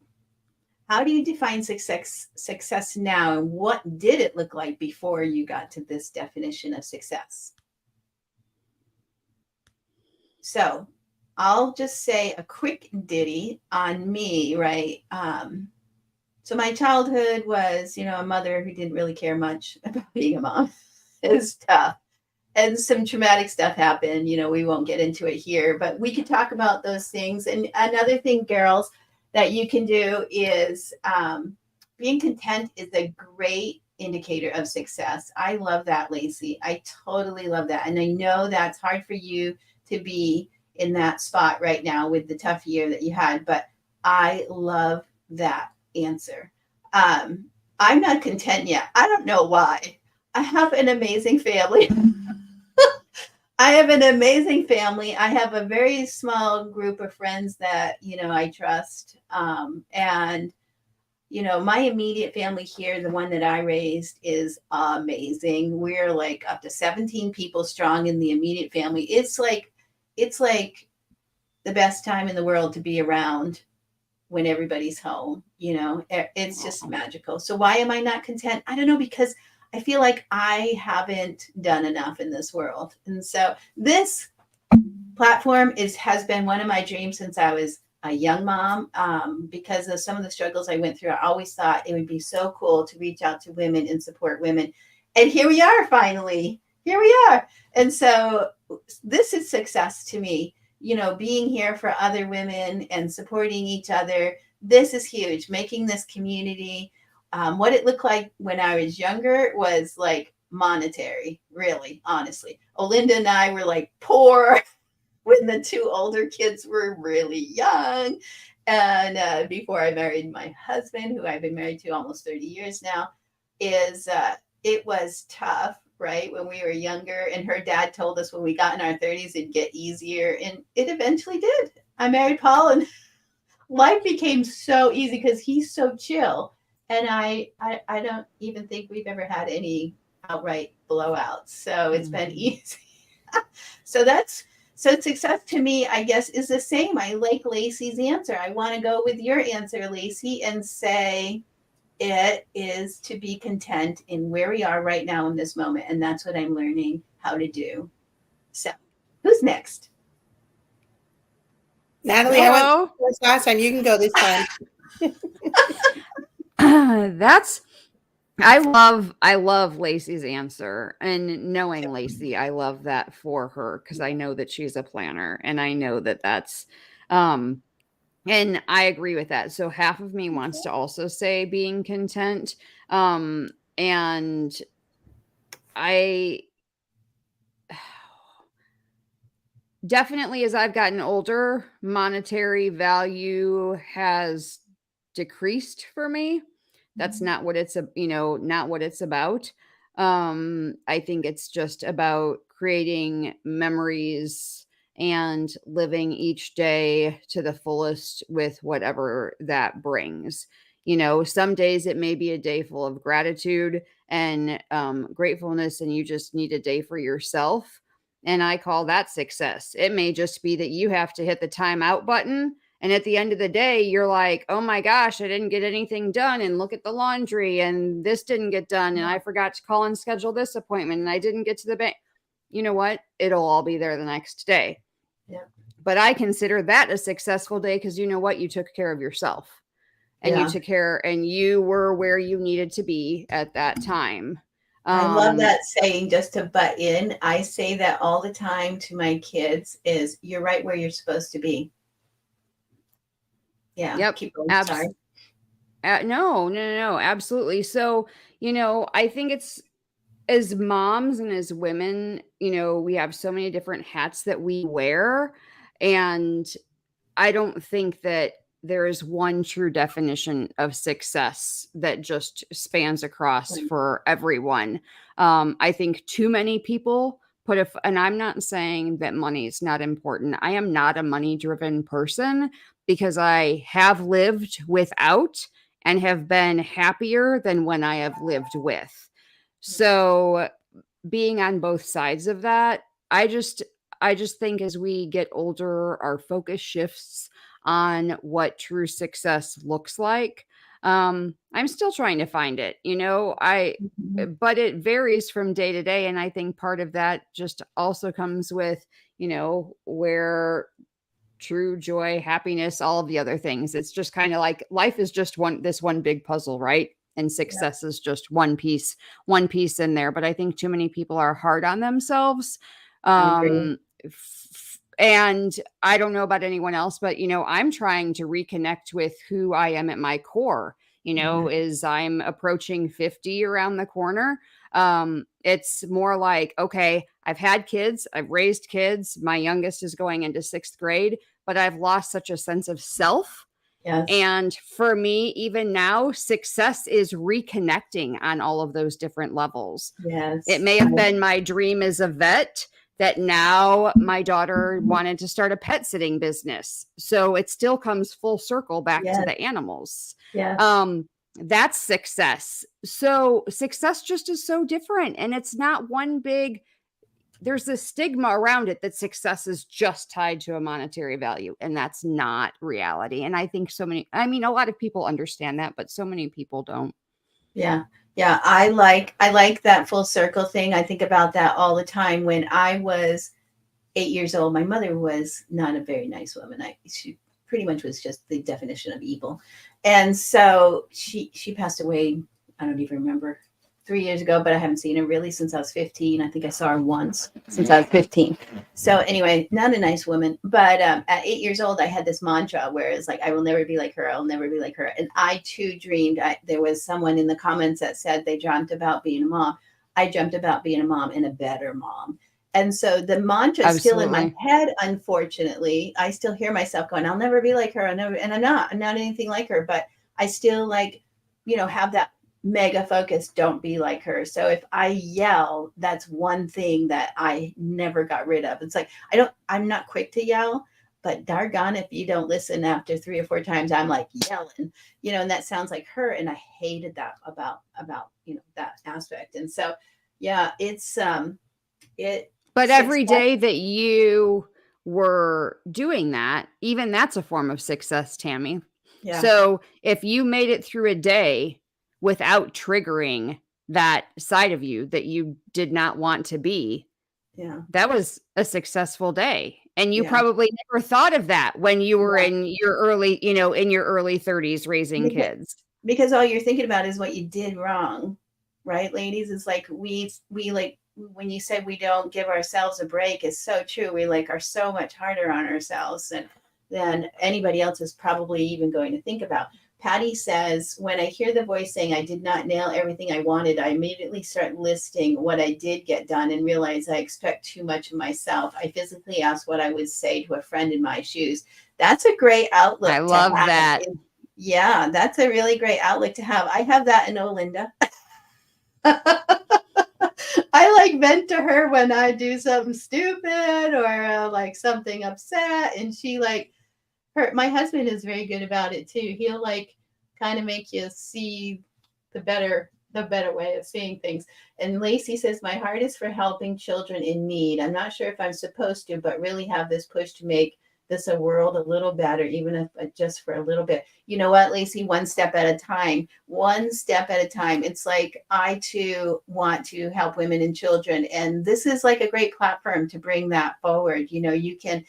How do you define success now, and what did it look like before you got to this definition of success? So I'll just say a quick ditty on me, right? So my childhood was, a mother who didn't really care much about being a mom. It was tough. And some traumatic stuff happened. We won't get into it here, but we could talk about those things. And another thing, girls, that you can do is being content is a great indicator of success. I love that, Lacey. I totally love that. And I know that's hard for you to be in that spot right now with the tough year that you had, but I love that answer. I'm not content yet. I don't know why. I have an amazing family. I have an amazing family. I have a very small group of friends that, I trust. And, my immediate family here, the one that I raised, is amazing. We're like up to 17 people strong in the immediate family. It's like the best time in the world to be around when everybody's home. It's just magical. So why am I not content? I don't know, because I feel like I haven't done enough in this world. And so this platform has been one of my dreams since I was a young mom, because of some of the struggles I went through. I always thought it would be so cool to reach out to women and support women. And here we are, finally. Here we are. And so this is success to me, being here for other women and supporting each other. This is huge. Making this community. What it looked like when I was younger was like monetary, really, honestly. Olinda and I were like poor when the two older kids were really young. And before I married my husband, who I've been married to almost 30 years now, it was tough, right? When we were younger. And her dad told us when we got in our 30s, it'd get easier. And it eventually did. I married Paul, and life became so easy because he's so chill. And I don't even think we've ever had any outright blowouts. So it's been easy. So success to me, I guess, is the same. I like Lacey's answer. I want to go with your answer, Lacey, and say It is to be content in where we are right now in this moment. And that's what I'm learning how to do. So, who's next? Natalie, I went Hello. first last time. You can go this time. I love Lacey's answer, and knowing Lacey, I love that for her because I know that she's a planner, and I know that that's and I agree with that. So half of me wants to also say being content, and I definitely, as I've gotten older, monetary value has decreased for me. That's not what it's not what it's about. I think it's just about creating memories and living each day to the fullest with whatever that brings. Some days it may be a day full of gratitude and gratefulness, and you just need a day for yourself, and I call that success. It may just be that you have to hit the timeout button. And at the end of the day, you're like, oh my gosh, I didn't get anything done. And look at the laundry. And this didn't get done. And I forgot to call and schedule this appointment. And I didn't get to the bank. You know what? It'll all be there the next day. Yeah. But I consider that a successful day because you know what? You took care of yourself. And you took care, and you were where you needed to be at that time. I love that saying, just to butt in. I say that all the time to my kids is you're right where you're supposed to be. Yeah. Yep. Keep going. Sorry. No. Absolutely. So, I think it's, as moms and as women, we have so many different hats that we wear. And I don't think that there is one true definition of success that just spans across for everyone. I think too many people and I'm not saying that money is not important. I am not a money-driven person because I have lived without and have been happier than when I have lived with. So being on both sides of that, I just think as we get older, our focus shifts on what true success looks like. I'm still trying to find it, but it varies from day to day. And I think part of that just also comes with, where true joy, happiness, all of the other things. It's just kind of like life is just this one big puzzle, right? And success is just one piece in there. But I think too many people are hard on themselves. And I don't know about anyone else, but, I'm trying to reconnect with who I am at my core, as I'm approaching 50 around the corner. It's more like, okay, I've had kids, I've raised kids. My youngest is going into 6th grade, but I've lost such a sense of self. Yes. And for me, even now, success is reconnecting on all of those different levels. Yes. It may have been my dream as a vet that now my daughter wanted to start a pet sitting business. So it still comes full circle back to the animals. Yes. That's success. So success just is so different. And it's not one big, there's this stigma around it that success is just tied to a monetary value. And that's not reality. And I think a lot of people understand that, but so many people don't. Yeah. Yeah. I like that full circle thing. I think about that all the time. When I was 8 years old, my mother was not a very nice woman. She pretty much was just the definition of evil. And so she passed away. I don't even remember, 3 years ago, but I haven't seen her really since I was 15. I think I saw her once since I was 15. So anyway, not a nice woman. But at 8 years old, I had this mantra where it's like, I will never be like her. I'll never be like her. And I too dreamed. There was someone in the comments that said they dreamt about being a mom. I dreamt about being a mom and a better mom. And so the mantra is still in my head. Unfortunately, I still hear myself going, I'll never be like her. And I'm not anything like her, but I still have that mega focus. Don't be like her. So if I yell, that's one thing that I never got rid of. It's like, I'm not quick to yell, but darn if you don't listen after 3 or 4 times, I'm like yelling, and that sounds like her. And I hated that about, that aspect. And so, yeah, it's, but every day that you were doing that, even that's a form of success, Tammy. Yeah. So if you made it through a day without triggering that side of you that you did not want to be, Yeah. that was a successful day. And you Yeah. probably never thought of that when you were Yeah. in your early, in your early 30s raising kids. Because all you're thinking about is what you did wrong, right, ladies? It's like we like when you said we don't give ourselves a break, it's so true. We like are so much harder on ourselves than anybody else is probably even going to think about. Patty says, when I hear the voice saying I did not nail everything I wanted, I immediately start listing what I did get done and realize I expect too much of myself. I physically ask what I would say to a friend in my shoes. That's a great outlook. I love that. Yeah, that's a really great outlook to have. I have that in Olinda. I like vent to her when I do something stupid or like something upset, and she like my husband is very good about it too. He'll like kind of make you see the better way of seeing things. And Lacey says, my heart is for helping children in need. I'm not sure if I'm supposed to, but really have this push to make this a world a little better, even if just for a little bit. You know what, Lacey? One step at a time. One step at a time. It's like I too want to help women and children, and this is like a great platform to bring that forward. You know, you can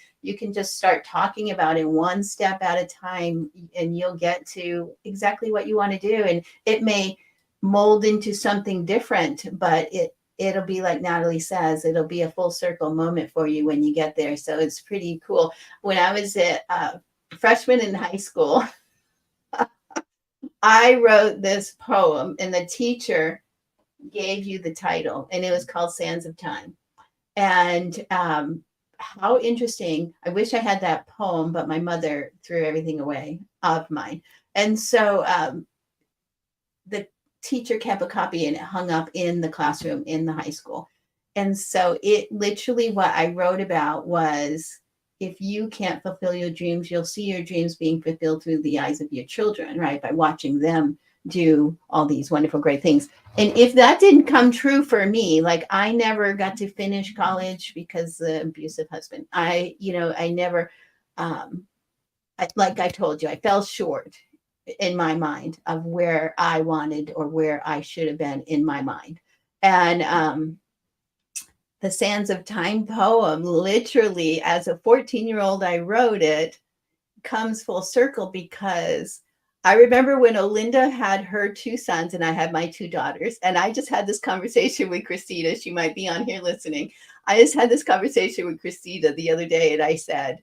just start talking about it one step at a time, and you'll get to exactly what you want to do. And it may mold into something different, but it'll be like Natalie says, it'll be a full circle moment for you when you get there. So it's pretty cool. When I was a freshman in high school, I wrote this poem, and the teacher gave you the title, and it was called Sands of Time. And how interesting. I wish I had that poem, but my mother threw everything away of mine. And so the teacher kept a copy, and it hung up in the classroom in the high school. And so it literally, what I wrote about was, if you can't fulfill your dreams, you'll see your dreams being fulfilled through the eyes of your children, right? By watching them do all these wonderful, great things. And if that didn't come true for me, like I never got to finish college because the abusive husband, I never, like I told you, I fell short in my mind of where I wanted or where I should have been in my mind. And the Sands of Time poem, literally as a 14-year-old, I wrote it, comes full circle because I remember when Olinda had her 2 sons and I had my 2 daughters. And I just had this conversation with Christina. She might be on here listening. I just had this conversation with Christina the other day, and I said,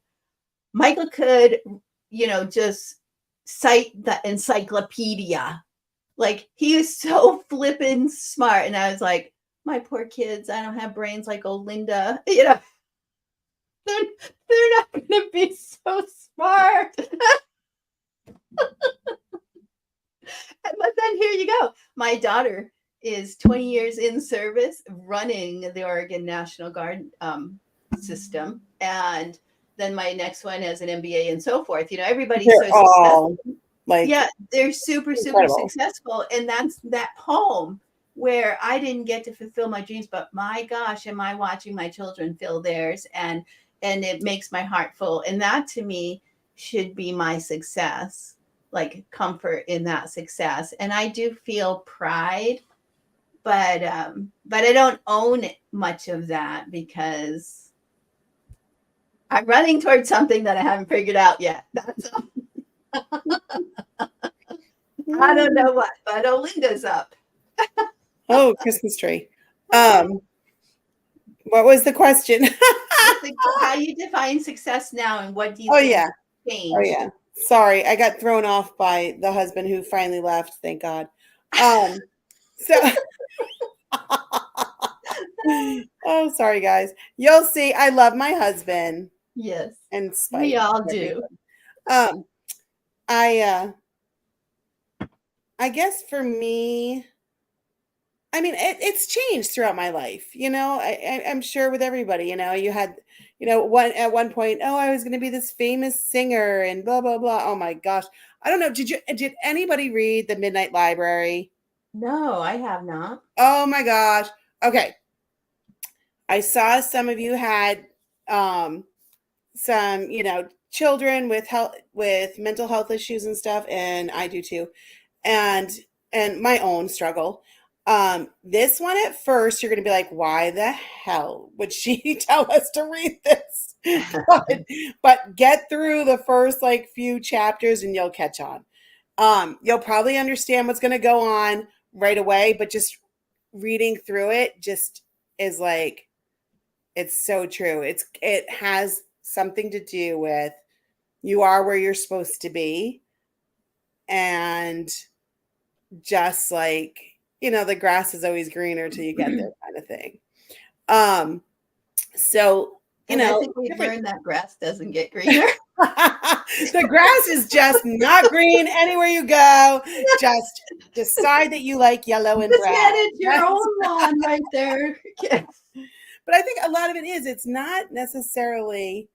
Michael could, just cite the encyclopedia. Like, he is so flippin' smart. And I was like, my poor kids, I don't have brains like Olinda. They're not going to be so smart. But then here you go. My daughter is 20 years in service running the Oregon National Guard system. And then my next one has an MBA and so forth. Everybody's They're so all successful. Yeah, they're super successful. And that's that poem where I didn't get to fulfill my dreams, but my gosh, am I watching my children fill theirs, and it makes my heart full. And that to me should be my success, like comfort in that success. And I do feel pride, but I don't own much of that because I'm running towards something that I haven't figured out yet. That's all. I don't know what, but Olinda's up. Oh, Christmas tree. What was the question? How do you define success now, and what do you think changed? Oh yeah. Sorry, I got thrown off by the husband who finally left. Thank God. Oh, sorry guys. You'll see. I love my husband. Yes, and we all do. I guess for me, I mean, it's changed throughout my life. I'm sure with everybody. You had, at one point, oh, I was going to be this famous singer and blah blah blah. Oh my gosh, I don't know. Did anybody read The Midnight Library? No, I have not. Oh my gosh. Okay, I saw some of you had some, children with mental health issues and stuff, and I do too. And and my own struggle. This one at first, you're going to be like, why the hell would she tell us to read this? but get through the first like few chapters and you'll catch on. You'll probably understand what's going to go on right away, but just reading through it just is like, it's so true. It has something to do with you are where you're supposed to be. And just like, the grass is always greener till you get there kind of thing. So, I think we've learned that grass doesn't get greener. the grass is just not green anywhere you go. Just decide that you like yellow and brown. Manage your own lawn right there. But I think a lot of it is, it's not necessarily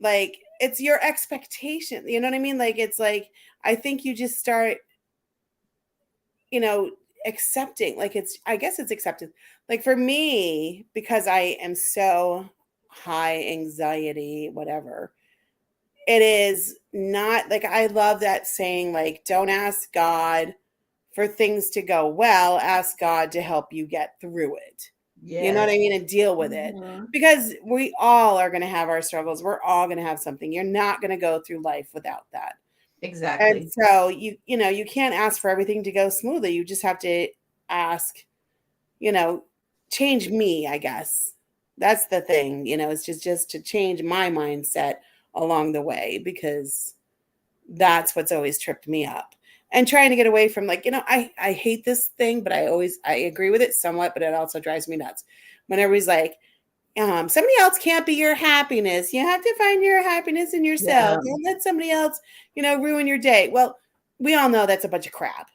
like, it's your expectation. You know what I mean? Like, it's like, I think you just start, accepting, like I guess it's accepted. Like for me, because I am so high anxiety, whatever, it is not like, I love that saying, like, don't ask God for things to go well, ask God to help you get through it. Yes. You know what I mean? And deal with it. Because we all are going to have our struggles. We're all going to have something. You're not going to go through life without that. Exactly. And so you can't ask for everything to go smoothly. You just have to ask, change me, I guess. That's the thing, it's just to change my mindset along the way, because that's what's always tripped me up. And trying to get away from like, I hate this thing, but I agree with it somewhat, but it also drives me nuts. When everybody's like, somebody else can't be your happiness. You have to find your happiness in yourself. Yeah. Don't let somebody else, ruin your day. Well, we all know that's a bunch of crap.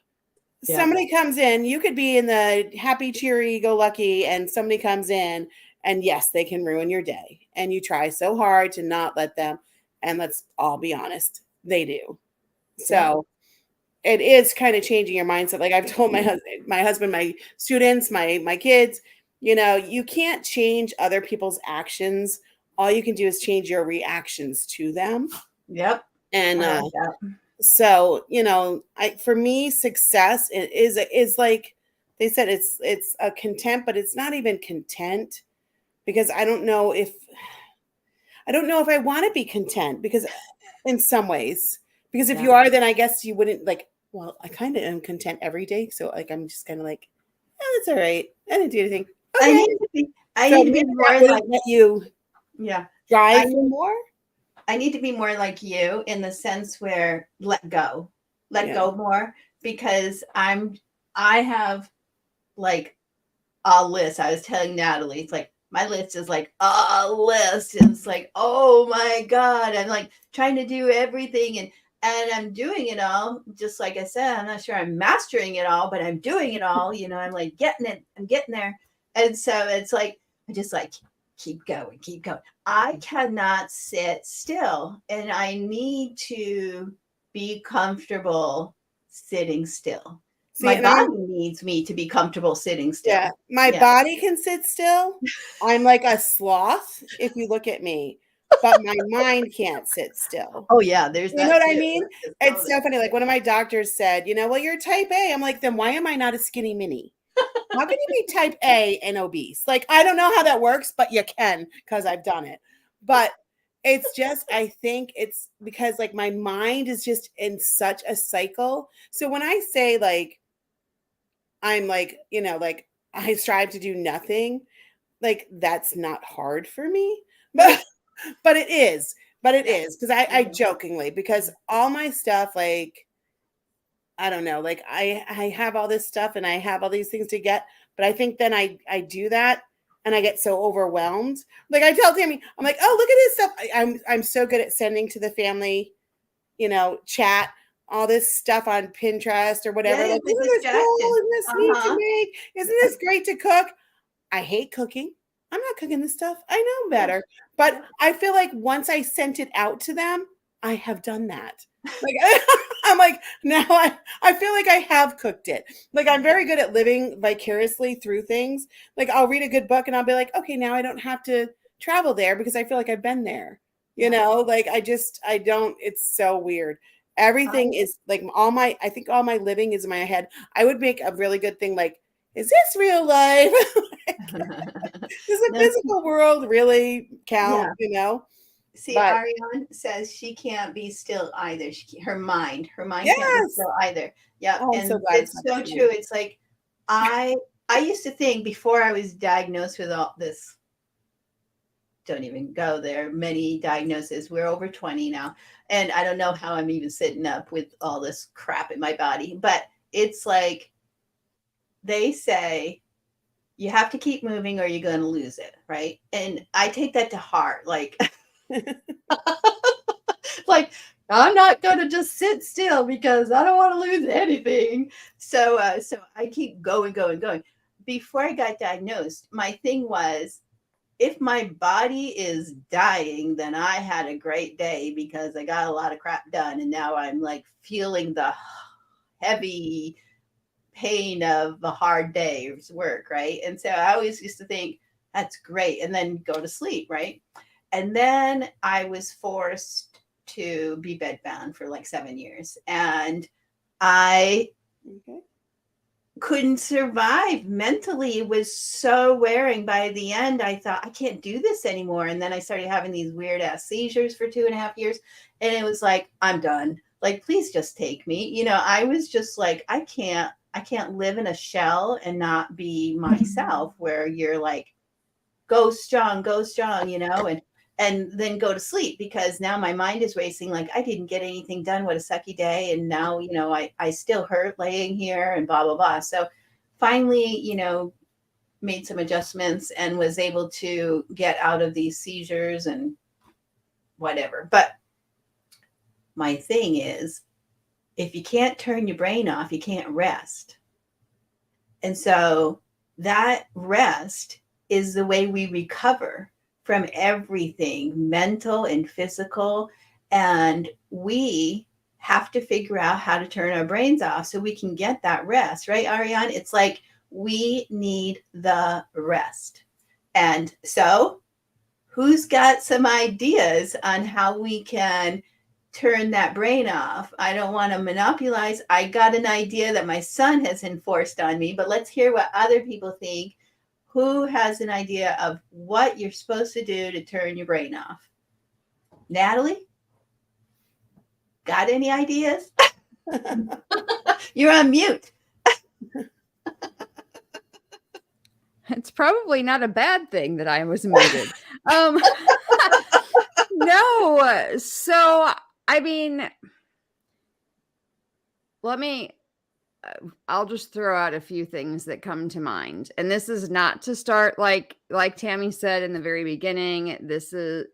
Yeah. Somebody comes in, you could be in the happy, cheery, go lucky, and somebody comes in and yes, they can ruin your day. And you try so hard to not let them. And let's all be honest, they do. So it is kind of changing your mindset. Like I've told my husband, my students, my kids, you can't change other people's actions. All you can do is change your reactions to them. Yep. And so, for me, success is like they said, it's a content, but it's not even content, because I don't know if I want to be content, because in some ways, because if you are, then I guess you wouldn't like, well, I kind of am content every day. So like, I'm just kind of like, it's all right. I didn't do anything. Okay. I need to be more like you. Yeah. Drive more. I need to be more like you in the sense where let go more, because I have like a list. I was telling Natalie, it's like my list is like a list. And it's like, oh my God, I'm like trying to do everything and I'm doing it all. Just like I said, I'm not sure I'm mastering it all, but I'm doing it all. I'm like getting it. I'm getting there. And so it's like, I just like keep going. I cannot sit still, and I need to be comfortable sitting still. See, my body needs me to be comfortable sitting still. Yeah, my body can sit still. I'm like a sloth if you look at me, but my mind can't sit still. Oh yeah, there's you know what I mean? It's so funny. Like one of my doctors said, well, you're type A. I'm like, then why am I not a skinny mini? How can you be type A and obese? Like, I don't know how that works, but you can, because I've done it. But it's just, I think it's because like my mind is just in such a cycle. So when I say like, I'm like, like I strive to do nothing, like that's not hard for me, but it is, because I jokingly, because all my stuff, like, I don't know, like I have all this stuff and I have all these things to get, but I think then I do that and I get so overwhelmed. Like I tell Tammy, I'm like, oh, look at this stuff. I'm so good at sending to the family, chat, all this stuff on Pinterest or whatever. Yeah, like, isn't this cool? Isn't this neat to make? Isn't this great to cook? I hate cooking. I'm not cooking this stuff. I know better. But I feel like once I sent it out to them, I have done that. Like I'm like, now I feel like I have cooked it. Like I'm very good at living vicariously through things. Like I'll read a good book and I'll be like, okay, now I don't have to travel there because I feel like I've been there. Like I don't, it's so weird. Everything is like I think all my living is in my head. I would make a really good thing like, is this real life? Does the No, physical world really count, yeah. See, But Ariane says she can't be still either. Her mind can't be yes. still either. Yep. Oh, I'm And so glad it's it's not so just true. me. It's like I used to think before I was diagnosed with all this, don't even go there, many diagnoses. We're over 20 now. And I don't know how I'm even sitting up with all this crap in my body. But it's like they say you have to keep moving or you're going to lose it, right? And I take that to heart. Like, like I'm not going to just sit still because I don't want to lose anything. So I keep going. Before I got diagnosed, my thing was, if my body is dying, then I had a great day because I got a lot of crap done. And now I'm like feeling the heavy pain of a hard day's work, right? And so I always used to think, that's great. And then go to sleep, right? And then I was forced to be bedbound for like 7 years. And I couldn't survive mentally. It was so wearing. By the end, I thought, I can't do this anymore. And then I started having these weird ass seizures for 2.5 years. And it was like, I'm done. Like, please just take me. I was just like, I can't live in a shell and not be myself, where you're like, go strong, and then go to sleep, because now my mind is racing. Like, I didn't get anything done. What a sucky day. And now, I still hurt laying here and blah, blah, blah. So finally, made some adjustments and was able to get out of these seizures and whatever. But my thing is, if you can't turn your brain off, you can't rest. And so that rest is the way we recover from everything, mental and physical. And we have to figure out how to turn our brains off so we can get that rest, right, Ariane? It's like we need the rest. And so who's got some ideas on how we can turn that brain off? I don't want to monopolize. I got an idea that my son has enforced on me, but let's hear what other people think. Who has an idea of what you're supposed to do to turn your brain off? Natalie? Got any ideas? You're on mute. It's probably not a bad thing that I was muted. No. So, I mean, I'll just throw out a few things that come to mind. And this is not to start like Tammy said in the very beginning. This is,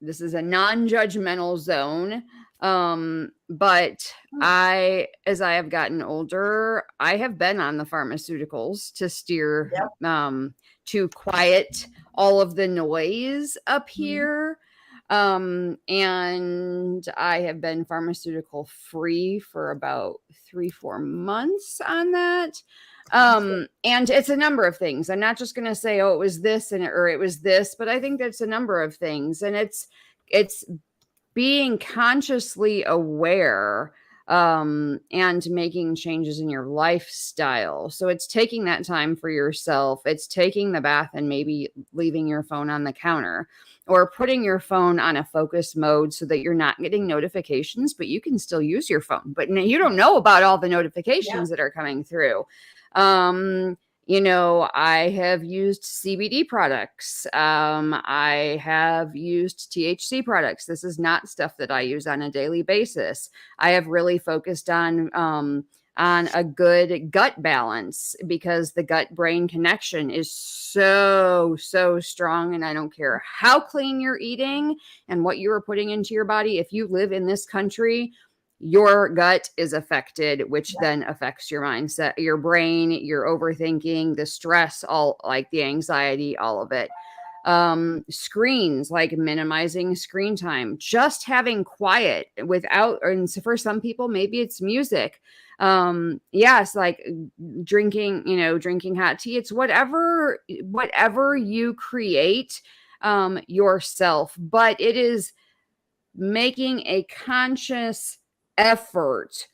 this is a non-judgmental zone. But as I have gotten older, I have been on the pharmaceuticals to steer, to quiet all of the noise up here. And I have been pharmaceutical free for about 3-4 months on that. And it's a number of things. I'm not just going to say, oh, it was this or it was this, but I think that's a number of things. And it's being consciously aware, and making changes in your lifestyle. So it's taking that time for yourself. It's taking the bath and maybe leaving your phone on the counter, or putting your phone on a focus mode so that you're not getting notifications, but you can still use your phone. But you don't know about all the notifications that are coming through. I have used CBD products. I have used THC products. This is not stuff that I use on a daily basis. I have really focused on a good gut balance, because the gut-brain connection is so strong. And I don't care how clean you're eating and what you are putting into your body. If you live in this country, your gut is affected, which then affects your mindset, your brain, your overthinking, the stress, all like the anxiety, all of it. Screens, like minimizing screen time, just having quiet without, and so for some people, maybe it's music. Yes, like drinking hot tea. It's whatever you create, yourself, but it is making a conscious effort.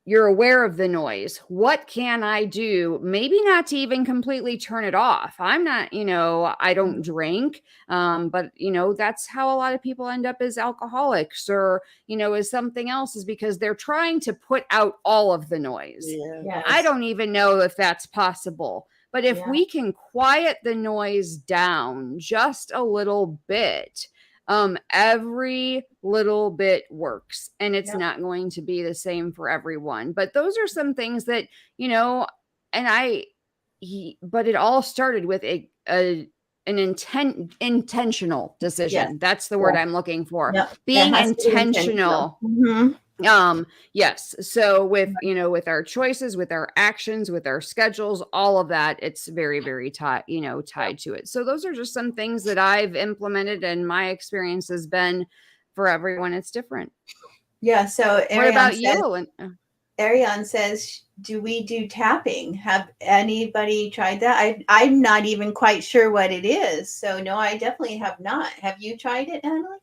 You're aware of the noise. What can I do? Maybe not to even completely turn it off. I'm not, I don't drink, but, that's how a lot of people end up as alcoholics or, as something else, is because they're trying to put out all of the noise. Yeah. Yes. I don't even know if that's possible. But if Yeah. we can quiet the noise down just a little bit, every little bit works, and it's Yep. not going to be the same for everyone. But those are some things that, but it all started with an intentional decision. Yes. That's the word Yeah. I'm looking for. Yep. It Being has to be intentional. Mhm. Yes. So with, with our choices, with our actions, with our schedules, all of that, it's very, very tied to it. So those are just some things that I've implemented, and my experience has been, for everyone, it's different. Yeah. So What about you? Ariane says, do we do tapping? Have anybody tried that? I'm not even quite sure what it is. So no, I definitely have not. Have you tried it, Natalie?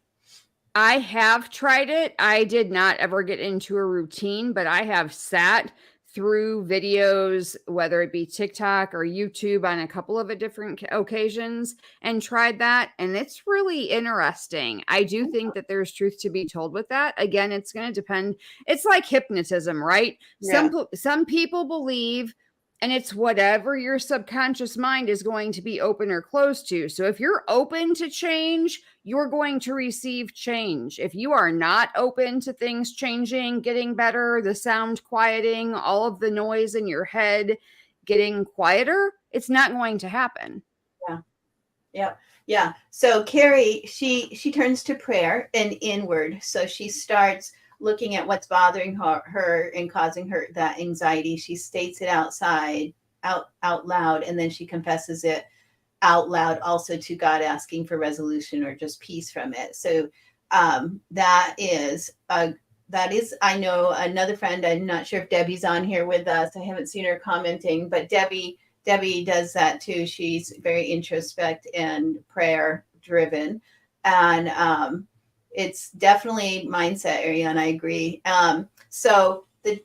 I have tried it. I did not ever get into a routine, but I have sat through videos, whether it be TikTok or YouTube, on a couple of different occasions and tried that. And it's really interesting. I do think that there's truth to be told with that. Again, it's going to depend. It's like hypnotism, right? Yeah. Some people believe, and it's whatever your subconscious mind is going to be open or closed to. So if you're open to change, you're going to receive change. If you are not open to things changing, getting better, the sound quieting, all of the noise in your head getting quieter, it's not going to happen. Yeah. So Carrie, she turns to prayer and inward. So she starts looking at what's bothering her and causing her that anxiety. She states it out loud, and then she confesses it out loud also to God, asking for resolution or just peace from it. So that is I know another friend. I'm not sure if Debbie's on here with us. I haven't seen her commenting, but Debbie does that too. She's very introspect and prayer driven, and it's definitely mindset area, and I agree. So the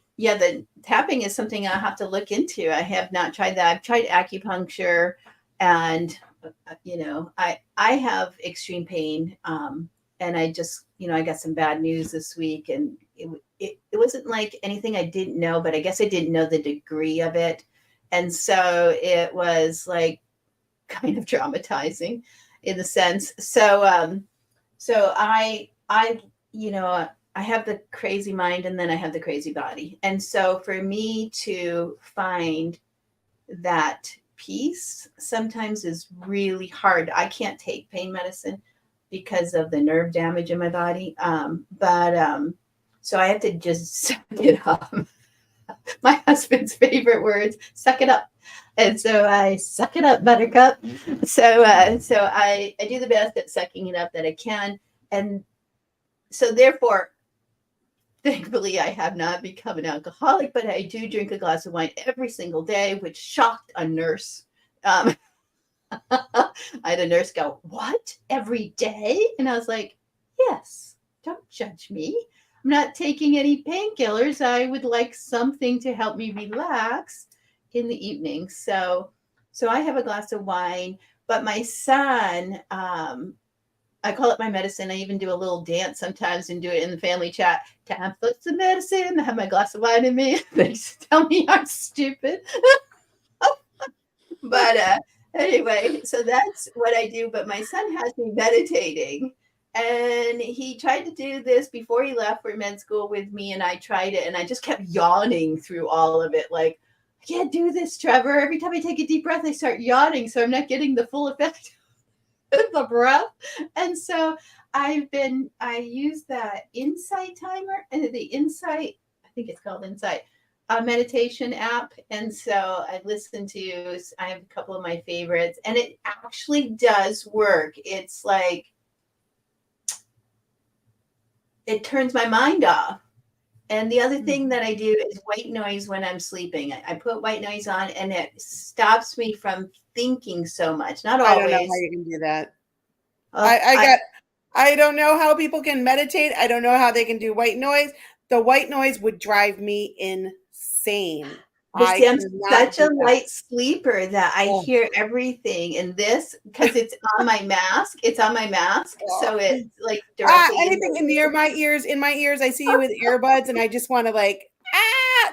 tapping is something I have to look into. I have not tried that. I've tried acupuncture, and I have extreme pain, and I just I got some bad news this week, and it wasn't like anything I didn't know, but I guess I didn't know the degree of it, and so it was like kind of traumatizing in the sense. So I have the crazy mind, and then I have the crazy body. And so for me to find that peace sometimes is really hard. I can't take pain medicine because of the nerve damage in my body. So I have to just suck it up. My husband's favorite words, suck it up. And so I suck it up, buttercup. So I do the best at sucking it up that I can. And so therefore, thankfully, I have not become an alcoholic, but I do drink a glass of wine every single day, which shocked a nurse. I had a nurse go, "What? Every day?" And I was like, "Yes, don't judge me. I'm not taking any painkillers. I would like something to help me relax in the evening." So I have a glass of wine, but my son, I call it my medicine. I even do a little dance sometimes and do it in the family chat. Time for some medicine. I have my glass of wine in me. They just tell me I'm stupid. But anyway, so that's what I do. But my son has me meditating. And he tried to do this before he left for med school with me. And I tried it. And I just kept yawning through all of it. Like, I can't do this, Trevor. Every time I take a deep breath, I start yawning. So I'm not getting the full effect the breath. And so I use that Insight timer and the Insight, I think it's called Insight, meditation app. And so I have a couple of my favorites, and it actually does work. It's like, it turns my mind off. And the other thing that I do is white noise when I'm sleeping. I put white noise on, and it stops me from thinking so much. Not always. I don't know how you can do that. Oh, I don't know how people can meditate. I don't know how they can do white noise. The white noise would drive me insane. But I see, I'm cannot such do a that. light sleeper that I Oh, hear everything in this because it's on my mask. It's on my mask, oh. so it's like directly in Anything my near my ears, in my ears, I see you with earbuds, and I just want to like,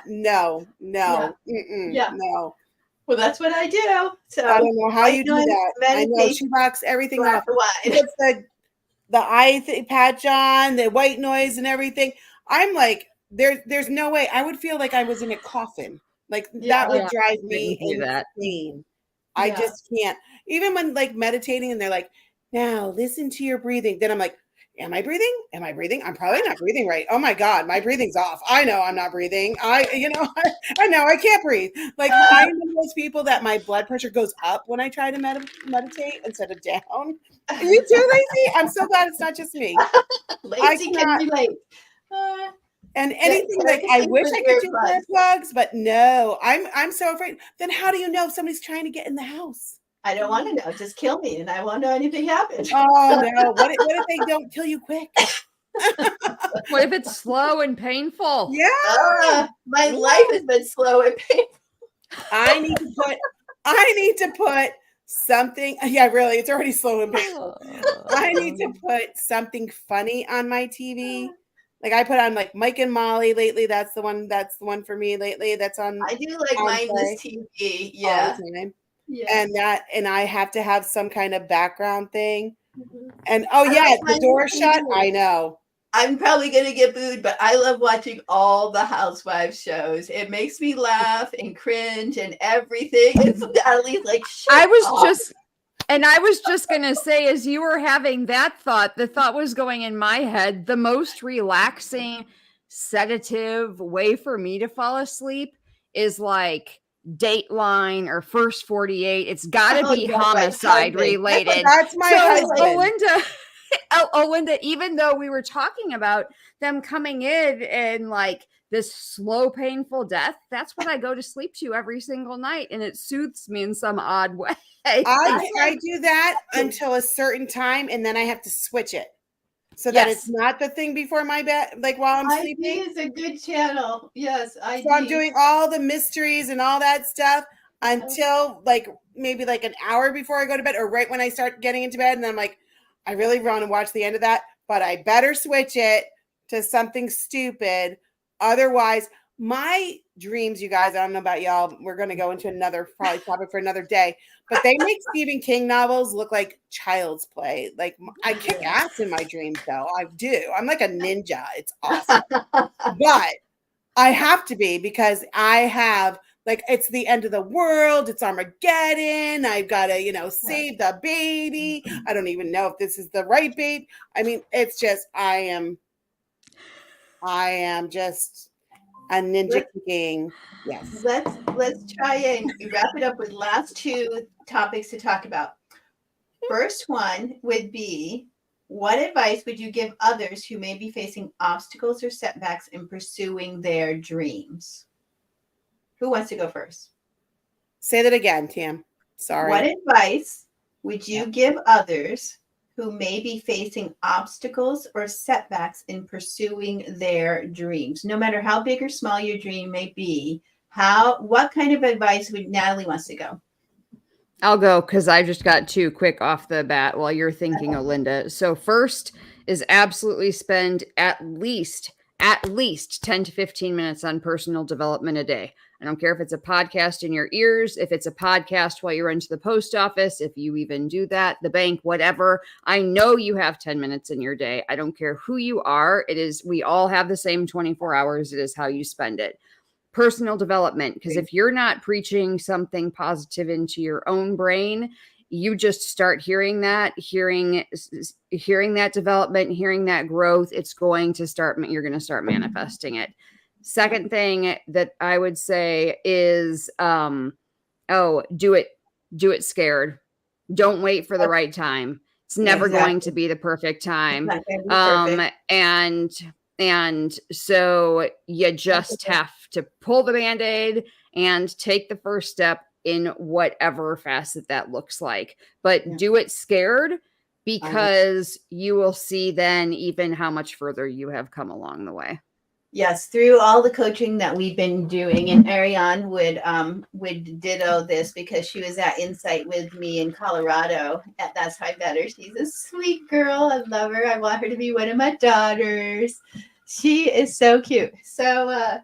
no, yeah, yeah. no. Well, that's what I do. I So don't know how white you do noise, that. I know meditation, she rocks everything glass off. of She wine. puts the patch on, the white noise and everything. I'm like, there's no way. I would feel like I was in a coffin. Like Yeah, that would Yeah, drive I me couldn't do that. insane. I yeah. just can't. Even when like meditating and they're like, now listen to your breathing. Then I'm like, am I breathing? Am I breathing? I'm probably not breathing right. Oh my God, my breathing's off. I know I'm not breathing. I know I can't breathe. Like I'm one of those people that my blood pressure goes up when I try to meditate instead of down. Are you too, Lacey? I'm so glad it's not just me. I Lacey can cannot. relate. Uh, And yeah, anything like Erica I sleeps wish with I could do earbuds. earplugs, but no, I'm so afraid. Then how do you know if somebody's trying to get in the house? I don't want to know. Just kill me, and I won't know anything happened. Oh no! What if they don't kill you quick? What if it's slow and painful? Yeah, My life has been slow and painful. I need to put something. Yeah, really, it's already slow and painful. I need to put something funny on my TV. Like I put on like Mike and Molly lately. That's the one. That's the one for me lately. That's I do like on mindless play TV. all Yeah, the time. yeah. And I have to have some kind of background thing. Mhm. And oh I yeah, like the mindless door shut. TV. I know. I'm probably gonna get booed, but I love watching all the Housewives shows. It makes me laugh and cringe and everything. It's Natalie's like, shut I was up. just going to say, as you were having that thought, the thought was going in my head, the most relaxing, sedative way for me to fall asleep is like Dateline or First 48. It's got to Oh, be yeah, my homicide husband. related. That's my So, husband. Linda, even though we were talking about them coming in and like this slow, painful death, that's what I go to sleep to every single night. And it soothes me in some odd way. I do that until a certain time, and then I have to switch it so that it's Yes. not the thing before my bed, like while I'm ID sleeping. is a good channel. Yes, So I'm ID. doing all the mysteries and all that stuff until like maybe like an hour before I go to bed, or right when I start getting into bed, and then I'm like, I really want to watch the end of that, but I better switch it to something stupid. Otherwise, my dreams, you guys, I don't know about y'all. We're going to go into another probably topic for another day, but they make Stephen King novels look like child's play. Like I kick ass in my dreams, though. I do. I'm like a ninja. It's awesome. But I have to be because I have like it's the end of the world, it's Armageddon. I've got to, save the baby. I don't even know if this is the right baby. I mean, it's just I am just a ninja kicking. Yes. Let's try and wrap it up with last two topics to talk about. First one would be, what advice would you give others who may be facing obstacles or setbacks in pursuing their dreams? Who wants to go first? Say that again, Tam. Sorry. What advice would you give others who may be facing obstacles or setbacks in pursuing their dreams? No matter how big or small your dream may be, what kind of advice would Natalie wants to go? I'll go because I just got too quick off the bat while you're thinking, Olinda. So first is absolutely spend at least 10 to 15 minutes on personal development a day. I don't care if it's a podcast in your ears, if it's a podcast while you're into the post office, if you even do that, the bank, whatever. I know you have 10 minutes in your day. I don't care who you are. We all have the same 24 hours. It is how you spend it. Personal development, because if you're not preaching something positive into your own brain, you just start hearing that development, hearing that growth. You're going to start manifesting it. Second thing that I would say is do it scared. Don't wait for the right time. It's never going to be the perfect time. And so you just have to pull the Band-Aid and take the first step in whatever facet that looks like. But do it scared, because you will see then even how much further you have come along the way. Yes, through all the coaching that we've been doing, and Ariane would ditto this because she was at Insight with me in Colorado. And that's how I met her. She's a sweet girl. I love her. I want her to be one of my daughters. She is so cute. So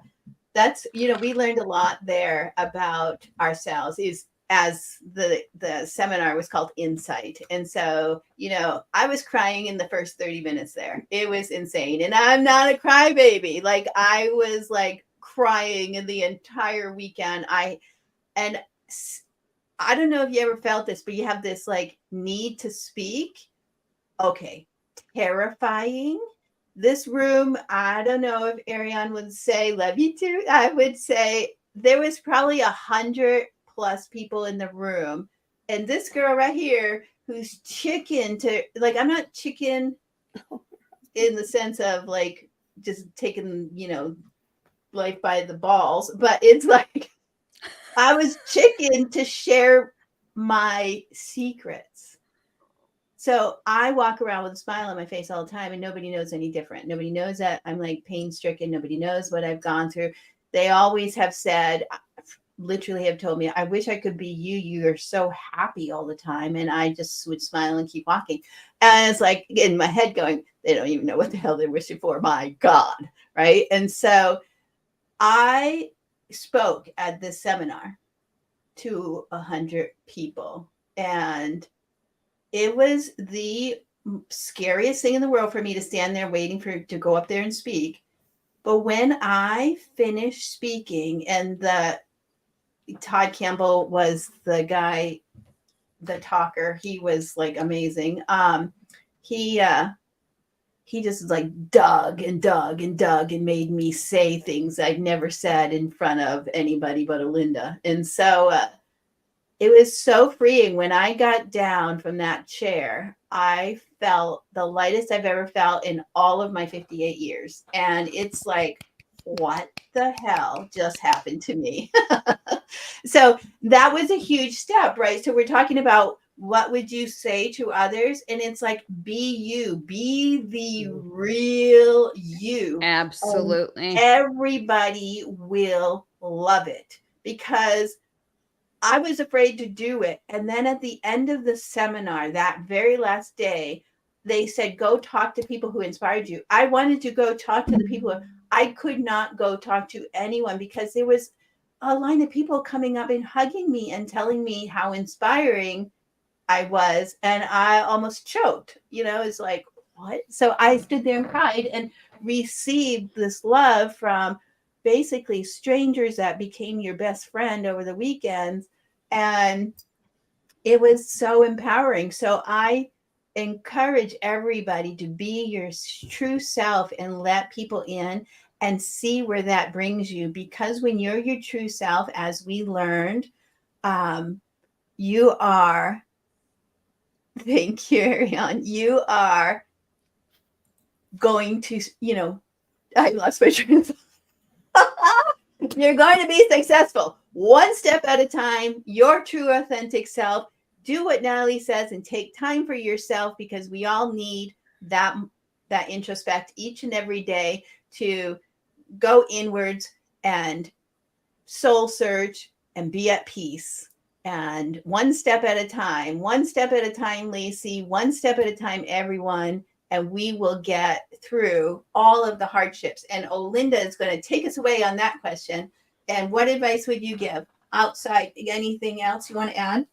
that's, we learned a lot there about ourselves. Is as the seminar was called Insight. And so, I was crying in the first 30 minutes there. It was insane. And I'm not a crybaby. Like, I was like crying in the entire weekend. And I don't know if you ever felt this, but you have this like need to speak. Okay. Terrifying. This room, I don't know if Ariane would say, love you too. I would say there was probably 100 plus people in the room. And this girl right here who's chicken to, like, I'm not chicken in the sense of like just taking, life by the balls, but it's like I was chicken to share my secrets. So I walk around with a smile on my face all the time, and nobody knows any different. Nobody knows that I'm like pain stricken. Nobody knows what I've gone through. They always have said, literally have told me, I wish I could be you. You're so happy all the time. And I just would smile and keep walking. And it's like in my head going, they don't even know what the hell they're wishing for. My God. Right. And so I spoke at this seminar to 100 people, and it was the scariest thing in the world for me to stand there waiting to go up there and speak. But when I finished speaking, and Todd Campbell was the guy, the talker, he was like amazing. He just like dug and dug and dug and made me say things I'd never said in front of anybody but Alinda. And so it was so freeing. When I got down from that chair, I felt the lightest I've ever felt in all of my 58 years. And it's like, what the hell just happened to me? So that was a huge step, right? So we're talking about what would you say to others? And it's like, be you, be the real you. Absolutely. And everybody will love it, because I was afraid to do it. And then at the end of the seminar, that very last day, they said, go talk to people who inspired you. I wanted to go talk to the people. I could not go talk to anyone because there was a line of people coming up and hugging me and telling me how inspiring I was. And I almost choked, it's like, what? So I stood there and cried and received this love from basically strangers that became your best friend over the weekends. And it was so empowering. So I encourage everybody to be your true self and let people in and see where that brings you. Because when you're your true self, as we learned, you are, thank you, Ariane, you are going to, I lost my train of thought. You're going to be successful one step at a time, your true authentic self. Do what Natalie says and take time for yourself, because we all need that introspect each and every day to go inwards and soul search and be at peace. And one step at a time, Lacey, one step at a time, everyone. And we will get through all of the hardships. And Olinda is going to take us away on that question. And what advice would you give outside? Anything else you want to add?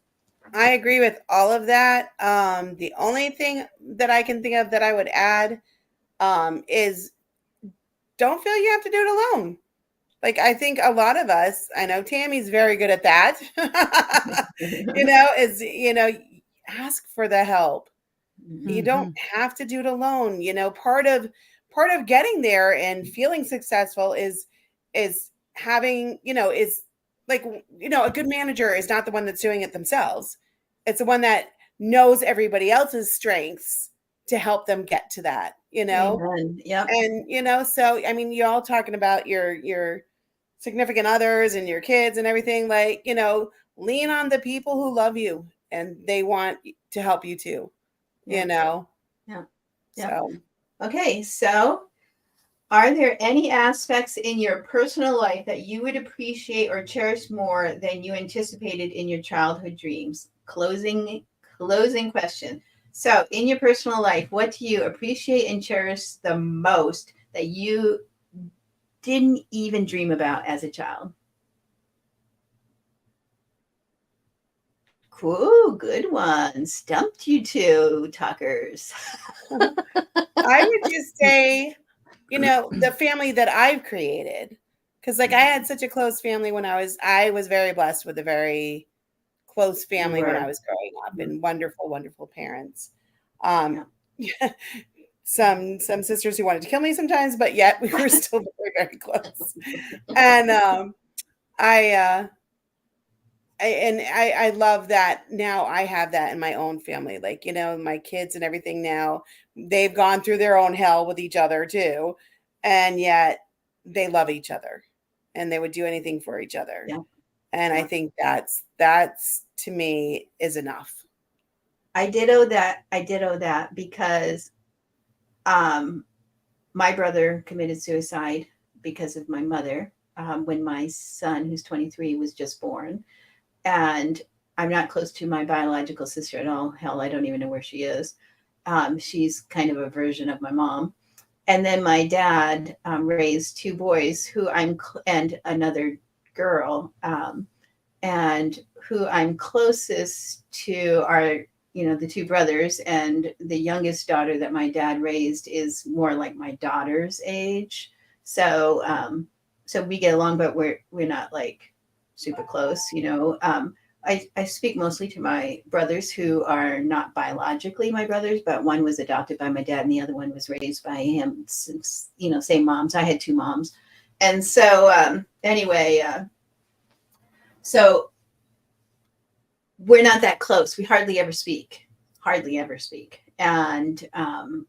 I agree with all of that. The only thing that I can think of that I would add is don't feel you have to do it alone. Like, I think a lot of us, I know Tammy's very good at that, ask for the help. You don't have to do it alone. Part of getting there and feeling successful is having, is like, a good manager is not the one that's doing it themselves. It's the one that knows everybody else's strengths to help them get to that, Amen. Yep. And, so, I mean, you're all talking about your significant others and your kids and everything, like, lean on the people who love you and they want to help you too. you know? Yeah. So, Okay, so are there any aspects in your personal life that you would appreciate or cherish more than you anticipated in your childhood dreams? Closing question. So, in your personal life, what do you appreciate and cherish the most that you didn't even dream about as a child? Cool, good one. Stumped you two, talkers. I would just say, you know, the family that I've created, because like I had such a close family when I was very blessed with a very close You family when I were. was growing up, Mhm. and wonderful, wonderful parents. Yeah. Some sisters who wanted to kill me sometimes, but yet we were still very, very close. And I I love that now I have that in my own family. Like, you know, my kids and everything now, they've gone through their own hell with each other too. And yet they love each other and they would do anything for each other. Yeah. And I Yeah. think that's to me is enough. I ditto that. I ditto that because um, my brother committed suicide because of my mother when my son, who's 23, was just born. And I'm not close to my biological sister at all. Hell, I don't even know where she is. She's kind of a version of my mom. And then my dad raised two boys and another girl. And who I'm closest to are, the two brothers, and the youngest daughter that my dad raised is more like my daughter's age. So we get along, but we're not like super close. I speak mostly to my brothers who are not biologically my brothers, but one was adopted by my dad and the other one was raised by him since, same moms. I had two moms. And so anyway, so we're not that close. We hardly ever speak. Hardly ever speak. And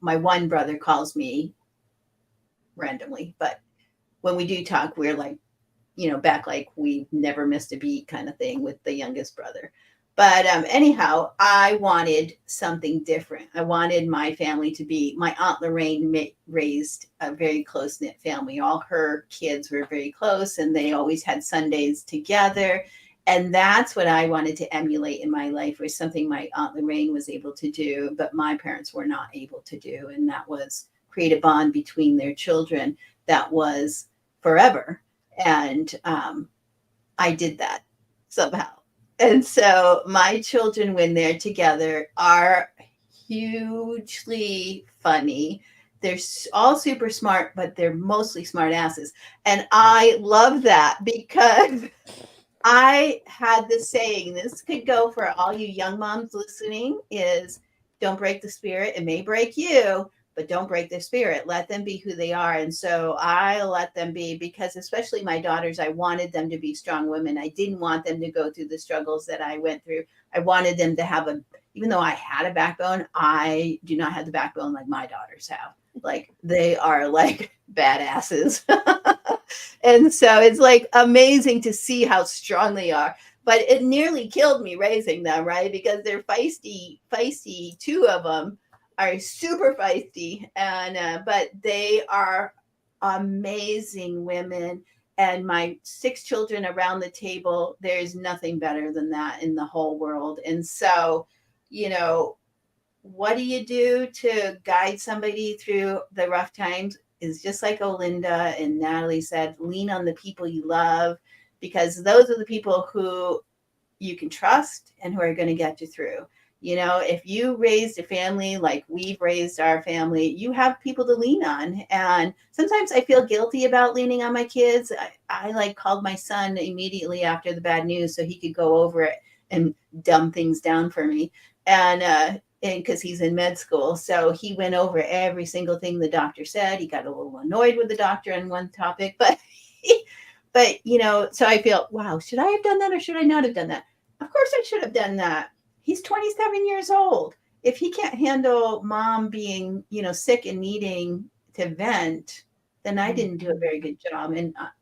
my one brother calls me randomly, but when we do talk, we're like, back like we never missed a beat kind of thing with the youngest brother. But anyhow, I wanted something different. I wanted my family to be, my Aunt Lorraine raised a very close knit family. All her kids were very close and they always had Sundays together. And that's what I wanted to emulate in my life, was something my Aunt Lorraine was able to do, but my parents were not able to do. And that was create a bond between their children that was forever. And I did that somehow. And so my children, when they're together, are hugely funny. They're all super smart, but they're mostly smart asses. And I love that because I had this saying, this could go for all you young moms listening, is don't break the spirit. It may break you, but don't break their spirit. Let them be who they are. And so I let them be, because especially my daughters, I wanted them to be strong women. I didn't want them to go through the struggles that I went through. I wanted them to have even though I had a backbone, I do not have the backbone like my daughters have. Like they are like badasses. And so it's like amazing to see how strong they are. But it nearly killed me raising them, right? Because they're feisty. Two of them are super feisty, and but they are amazing women. And my 6 children around the table, there's nothing better than that in the whole world. And so, what do you do to guide somebody through the rough times? Is just like Olinda and Natalie said, lean on the people you love, because those are the people who you can trust and who are going to get you through. If you raised a family like we've raised our family, you have people to lean on. And sometimes I feel guilty about leaning on my kids. I like called my son immediately after the bad news so he could go over it and dumb things down for me. And because he's in med school. So he went over every single thing the doctor said. He got a little annoyed with the doctor on one topic, but so I feel, wow, should I have done that or should I not have done that? Of course I should have done that. He's 27 years old. If he can't handle mom being, sick and needing to vent, then I didn't do a very good job.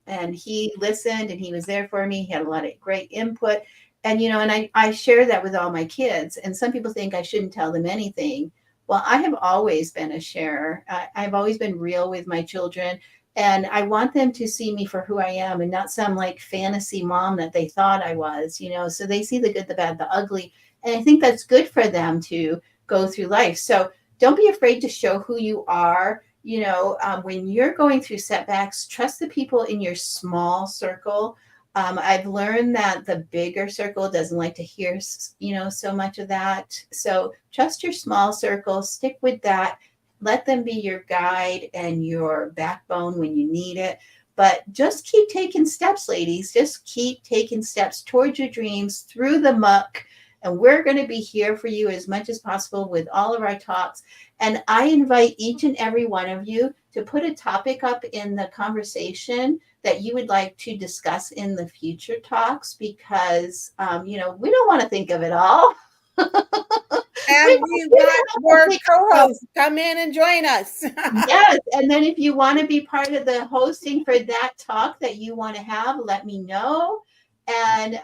And he listened and he was there for me. He had a lot of great input. And, and I share that with all my kids. And some people think I shouldn't tell them anything. Well, I have always been a sharer. I've always been real with my children. And I want them to see me for who I am and not some like fantasy mom that they thought I was, So they see the good, the bad, the ugly. And I think that's good for them to go through life. So don't be afraid to show who you are. When you're going through setbacks, trust the people in your small circle. I've learned that the bigger circle doesn't like to hear, so much of that. So trust your small circle, stick with that. Let them be your guide and your backbone when you need it. But just keep taking steps, ladies. Just keep taking steps towards your dreams through the muck. And we're going to be here for you as much as possible with all of our talks. And I invite each and every one of you to put a topic up in the conversation that you would like to discuss in the future talks, because, we don't want to think of it all. And we want more co-hosts. Come in and join us. Yes. And then if you want to be part of the hosting for that talk that you want to have, let me know. And,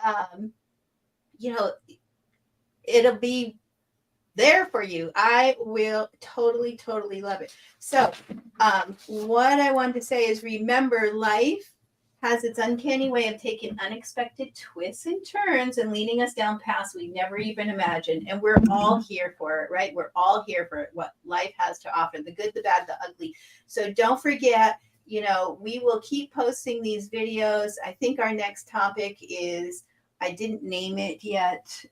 it'll be there for you. I will totally, totally love it. So what I wanted to say is, remember, life has its uncanny way of taking unexpected twists and turns and leading us down paths we never even imagined. And we're all here for it, right? We're all here for what life has to offer, the good, the bad, the ugly. So don't forget, we will keep posting these videos. I think our next topic is, I didn't name it yet,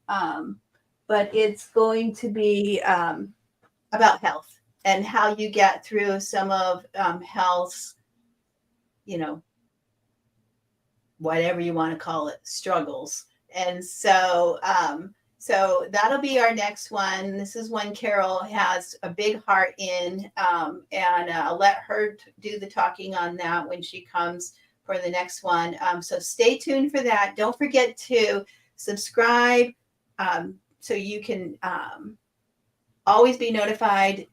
but it's going to be about health and how you get through some of health's, whatever you want to call it, struggles. And so that'll be our next one. This is one Carol has a big heart in, and I'll let her do the talking on that when she comes for the next one. So stay tuned for that. Don't forget to subscribe, so you can always be notified.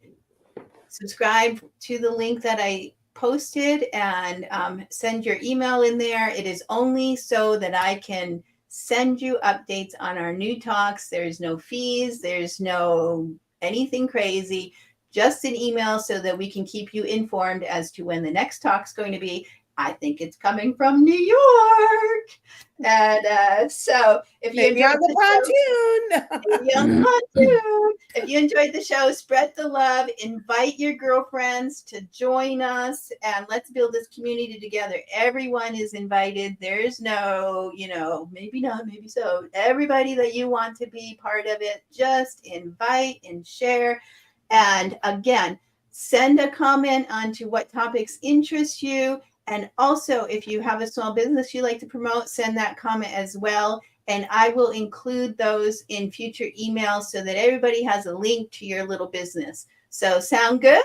Subscribe to the link that I posted and send your email in there. It is only so that I can send you updates on our new talks. There's no fees. There's no anything crazy. Just an email so that we can keep you informed as to when the next talk's going to be. I think it's coming from New York. And so if you enjoyed if you enjoyed the show, spread the love, invite your girlfriends to join us, and let's build this community together. Everyone is invited. There's no, maybe not, maybe so. Everybody that you want to be part of it, just invite and share. And again, send a comment onto what topics interest you. And also, if you have a small business you like to promote, send that comment as well. And I will include those in future emails so that everybody has a link to your little business. So sound good?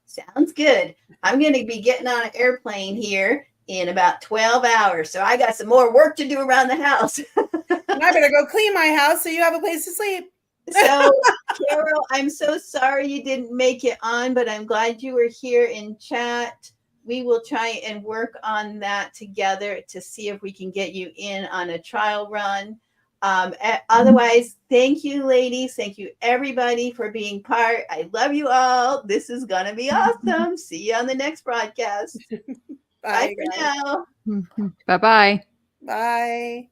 Sounds good. I'm going to be getting on an airplane here in about 12 hours. So I got some more work to do around the house. And I better go clean my house so you have a place to sleep. So, Carol, I'm so sorry you didn't make it on, but I'm glad you were here in chat. We will try and work on that together to see if we can get you in on a trial run. Otherwise, thank you, ladies. Thank you, everybody, for being part. I love you all. This is going to be awesome. See you on the next broadcast. Bye for now. Bye-bye. Bye.